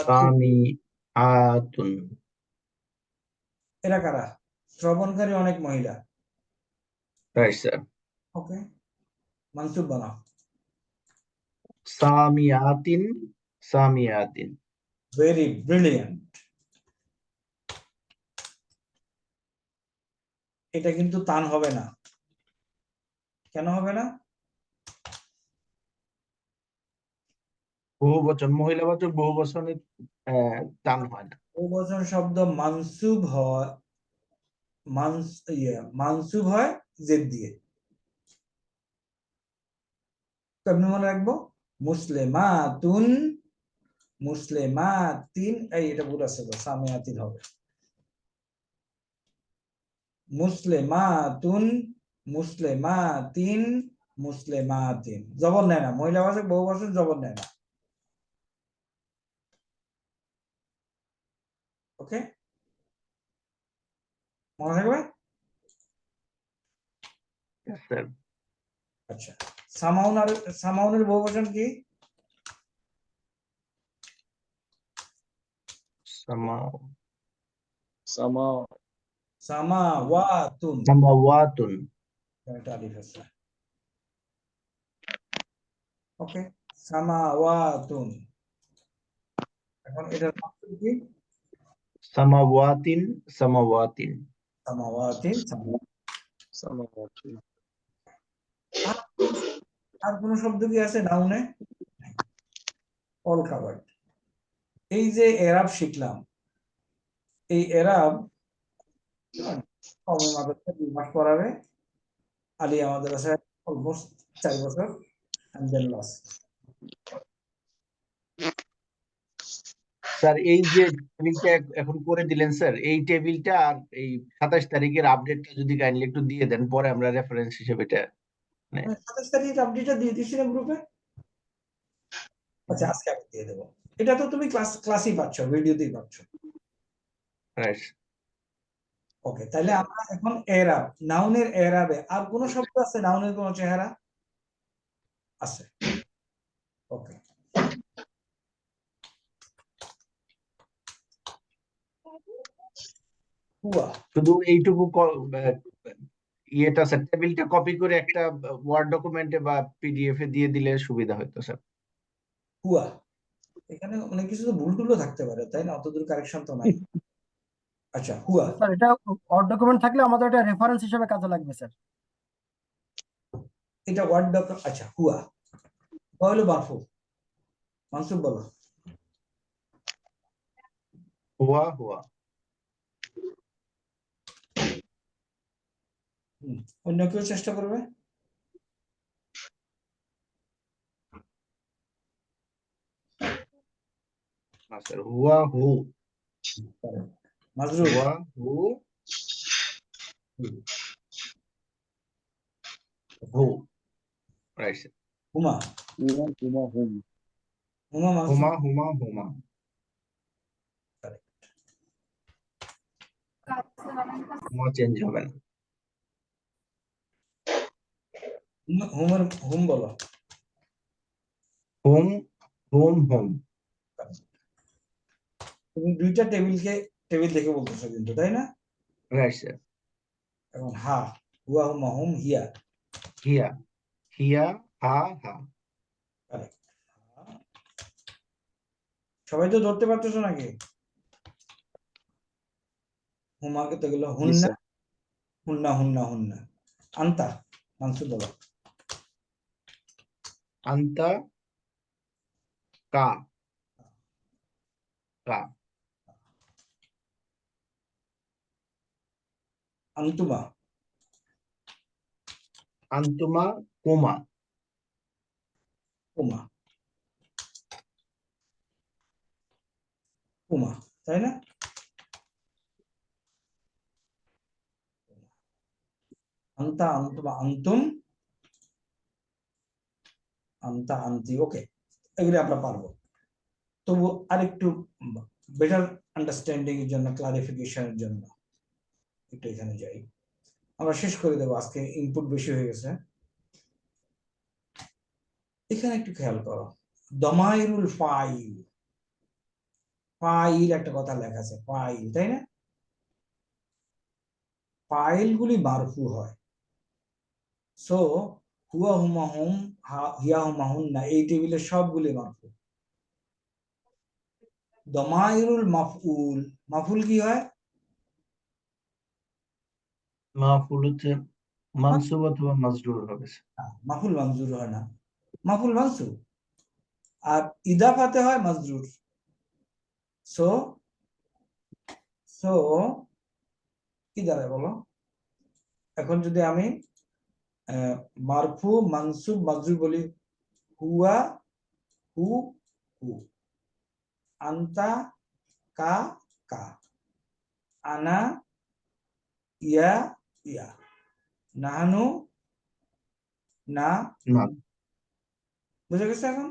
সামি আতুন এরা কারা শ্রবণকারী অনেক মহিলা রাইট স্যার। ওকে মানসুব বানাও সামিয়াতিন সামিয়াতিন ভেরি ব্রিলিয়ান্ট এটা কিন্তু তান হবে না কেন হবে না বহুবচন মহিলাবাচক বহুবচনে টান হয় না। বহুবচন শব্দ মানসুব হয় মানসুব হয় জেদ দিয়ে কেমন মনে রাখবো মুসলিমাতুন মুসলিমাতিন এই এটা ভুল আছে তো সামিয়াতিন হবে মুসলিমাতুন মুসলিমাতিন মুসলিমাতিন জবর নেয় না মহিলাবাচক বহুবচন জবর নেয় না ওকে মনে থাকবে স্যার আচ্ছা সামাউনের বহুবচন কি সামাও সামা সামাওয়াতুন সামাওয়াতুন এটা আলিফ আছে ওকে সামাওয়াতুন এখন এটার মাত্রা কি সামাওয়াতিন সামাওয়াতিন সামাওয়াতিন সামাওয়াতি আর কোন শব্দ কি আছে নাউনে অল কাভার্ড এই যে এরাব শিখলাম এই এরাব কমে মাদ্রাসায় 2 মাস পড়াবে আলিয়া মাদ্রাসায় অলমোস্ট 4 বছর and then lost স্যার এই যে টেবিলটা এখন করে দিলেন স্যার এই টেবিলটা আর এই 27 তারিখের আপডেটটা যদি কাইন্ডলি একটু দিয়ে দেন পরে আমরা রেফারেন্স হিসেবে এটা 27 তারিখের আপডেটটা দিয়ে দিছি না গ্রুপে আচ্ছা আজকে আমি দিয়ে দেবো এটা তো তুমি ক্লাসই পাচ্ছ ভিডিওতেই পাচ্ছ রাইট। ওকে তাহলে আমরা এখন এরাব নাউনের এরাবে আর কোন শব্দ আছে নাউনের কোন চেহারা আছে ওকে হুয়া শুধু এইটুকু ইয়েটা স্যার টেবিলটা কপি করে একটা ওয়ার্ড ডকুমেন্টে বা পিডিএফ এ দিয়ে দিলে সুবিধা হতো স্যার। হুয়া এখানে অনেক কিছু তো ভুল টুলও থাকতে পারে তাই না অতদূর কারেকশন তো নাই আচ্ছা হুয়া স্যার এটা ওয়ার্ড ডকুমেন্ট থাকলে আমাদের এটা রেফারেন্স হিসেবে কাজে লাগবে স্যার এটা ওয়ার্ড ডকুমেন্ট আচ্ছা হুয়া হলো মারফু মানসুব বলো হুয়া হুয়া অন্য কেউ চেষ্টা করবে না স্যার হুয়া হু মাজরুর হুয়া হু হু রাইট স্যার। হুমা হুমা হুমা হুম হুমা মানসুব হুমা হুমা হুমা হুমা চেঞ্জ হবে না। হুমের হুম বলো। হুম হুম হুম তুমি দুইটা টেবিল দেখে বলতেছো কিন্তু, তাই না? Right sir. এখন হা, হুয়া হুমা হুম হিয়া। হিয়া হিয়া হা হা। Correct. সবাই তো ধরতে পারতেছো নাকি? হুমাকে তো গেল জি হুন্না স্যার হুন্না হুন্না হুন্না। আন্তা মানসুব বলো। আন্তা কা কা। আন্তুমা আন্তুমা কুমা কুমা কুমা, তাই না? আন্তা আন্তুমা আন্তুম আন্তা আন্তি, ওকে, এগুলি আমরা পারবো। তবু আরেকটু বেটার আন্ডারস্ট্যান্ডিং এর জন্য, ক্লারিফিকেশনের জন্য একটু এখানে যাই। আমরা শেষ করে দেবো, আজকে ইনপুট বেশি হয়ে গেছে। এখানে একটু খেয়াল করো, দমাইরুল ফাইল, ফাইল একটা কথা লেখা আছে, ফাইল, তাই না? ফাইলগুলি মারফু হয়। সো হুয়া হুমা হুম হিয়া হুমা হুন্না এই টেবিলের সবগুলি মারফু। দমাইরুল মাফউল, মাফুল কি হয়? মাফুল হচ্ছে মানসুব অথবা মাজরুর হবে স্যার। মাফুল মানজুর হয় না, মাফুল মানসুব, আর ইদাফাতে হয় মাজরুর। সো সো কি দাঁড়ায় বলো? এখন যদি আমি মারফু মানসুব মাজরুর বলি, হুয়া হু হু, আন্তা কা কা, আনা ইয়া ইয়া, নাহানু না। না বুঝে গেছে এখন?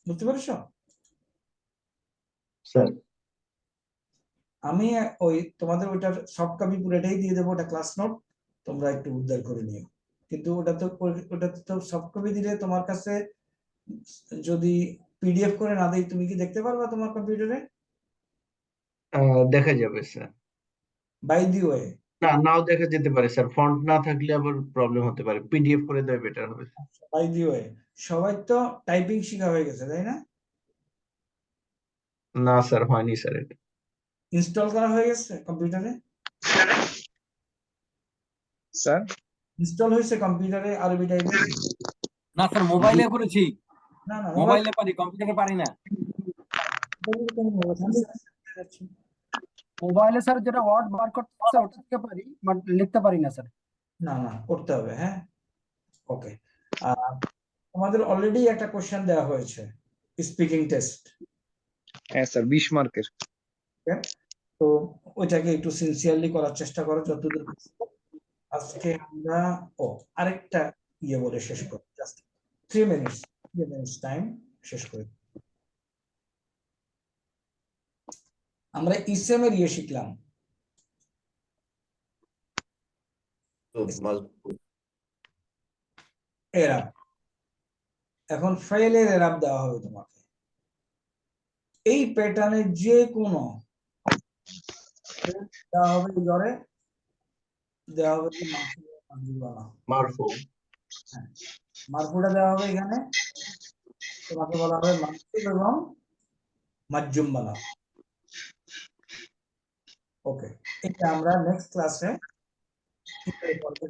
বুঝতে পারছো? স্যার। আমি ওই তোমাদের ওইটার সফট কপি পুরোটাই দিয়ে দেবো, ওটা ক্লাস নোট, তোমরা একটু উদ্ধার করে নিও। কিন্তু ওটা তো সফট কপি দিলে তোমার কাছে যদি পিডিএফ করে না দেই, তুমি কি দেখতে পারবা তোমার কম্পিউটারে? দেখা যাবে স্যার। বাই দি ওয়ে, না নাও দেখা যেতে পারে স্যার, ফন্ট না থাকলে আবার প্রবলেম হতে পারে, পিডিএফ করে দেওয়া বেটার হবে। বাই দি ওয়ে, সবাই তো টাইপিং শেখা হয়ে গেছে, তাই না? না স্যার হয়নি স্যার এটা। ইনস্টল করা হয়ে গেছে কম্পিউটারে? স্যার ইনস্টল হয়েছে কম্পিউটারে আরবি টাইপিং? না স্যার মোবাইলে করেছি, না না, মোবাইল মোবাইলে পারি, কম্পিউটারে পারি না। মোবাইলে স্যার যেটা ওয়ার্ড বার করতে স্যার ওটা থেকে পারি, বাট লিখতে পারি না স্যার। না না, করতে হবে, হ্যাঁ। ওকে, তোমাদের অলরেডি একটা কোশ্চেন দেওয়া হয়েছে, স্পিকিং টেস্ট। হ্যাঁ স্যার 20 মার্কের তো ওইটাকে একটু সিনসিয়ারলি করার চেষ্টা করো যতদূর possible। আজকে আমরা আরেকটা বলে শেষ করি, জাস্ট 3 মিনিটস টাইম শেষ করি। আমরা ইসেমের শিখলাম, এরাব। এখন ফেলের এরাব দেওয়া হবে তোমাকে, এই প্যাটার্নের যে কোনো দেওয়া হবে, জ্বরে দেওয়া হবে কি মারফু হ্যাঁ, মারফুটা দেওয়া হবে এখানে, তোমাকে বলা হবে মানসুব এবং মাজজুম বানাও। ওকে, এটা আমরা নেক্সট ক্লাসে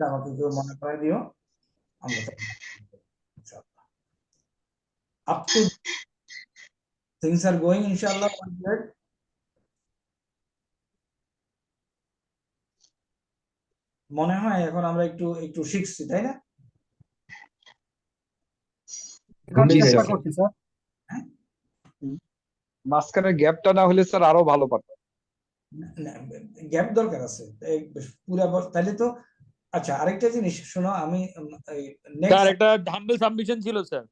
আমাকে কেউ মনে করে দিও, আমরা up to things are going ইনশাআল্লাহ। মনে হয় এখন আমরা একটু একটু শিখছি, তাই না? এখানে জি চেষ্টা স্যার। করছি স্যার। মাঝখানে গ্যাপটা না হলে স্যার আরো ভালো পারতাম। গ্যাপ দরকার আছে পুরা তাহলে তো। আচ্ছা, আরেকটা জিনিস শোনো, আমি স্যার একটা হাম্বল সাবমিশন ছিল স্যার।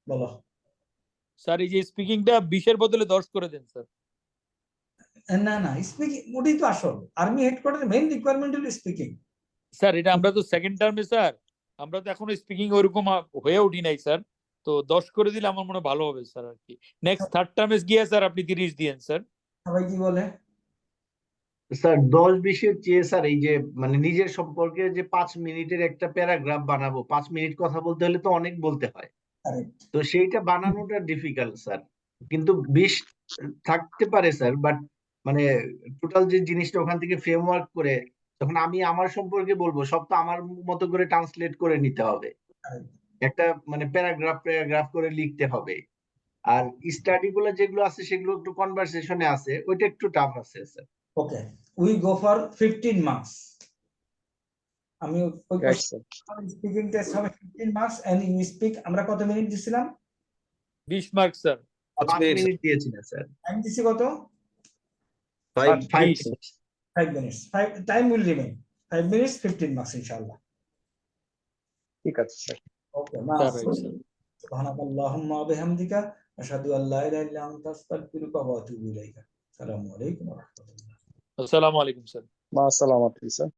বলো। স্যার এই যে স্পিকিংটা 20-এর বদলে 10 করে দেন স্যার। না না, স্পিকিং ওটাই তো আসল। আর্মি হেডকোয়ার্টার মেইন রিকোয়ারমেন্ট হলো স্পিকিং। স্যার এটা আমরা তো সেকেন্ড টার্মে স্যার, আমরা তো এখনো স্পিকিং ওইরকম হয়ে উঠি নাই স্যার। তো 10 করে দিলে আমার মনে হয় ভালো হবে স্যার আর কি। নেক্সট থার্ড টার্মে গিয়ে স্যার আপনি 30 দিয়েন স্যার। সবাই কি বলে? স্যার 10-20-এর চেয়ে স্যার এই যে মানে নিজের সম্পর্কে যে 5 মিনিটের একটা প্যারাগ্রাফ বানাবো, 5 মিনিট কথা বলতে হলে তো অনেক বলতে হয়, তো সেইটা বানানোটা ডিফিকাল্ট স্যার। কিন্তু 20 থাকতে পারে স্যার, বাট মানে টোটাল যে জিনিসটা ওখান থেকে ফ্রেমওয়ার্ক করে তখন আমি আমার সম্পর্কে বলবো, সব তো আমার মতো করে ট্রান্সলেট করে নিতে হবে, একটা মানে প্যারাগ্রাফ প্যারাগ্রাফ করে লিখতে হবে। আর স্টাডি গুলো যেগুলো আছে সেগুলো একটু কনভারসেশনে আছে, ওইটা একটু টাফ আছে sir. Okay, we go for 15 marks. আমি ওই স্পিকিং টেস্ট হবে 15 মার্কস এন্ড ইউ স্পিক। আমরা কত মিনিট দিছিলাম? 20 মার্কস স্যার। 5 মিনিট দিয়েছিলেন স্যার। টাইম দিছি কত? 5 20 5 minutes. Time will remain 5 minutes, 15 marks ইনশাআল্লাহ। ঠিক আছে স্যার। ওকে, সুবহানাকাল্লাহুম্মা ওয়া বিহামদিকা আশহাদু আল্লা ইলাহা ইল্লা আনতা আস্তাগফিরুকা ওয়া আতুবু ইলাইকা। আসসালামু আলাইকুম ওয়া রাহমাতুল্লাহ। আসসালামু আলাইকুম স্যার। মা আসসালামাতু স্যার।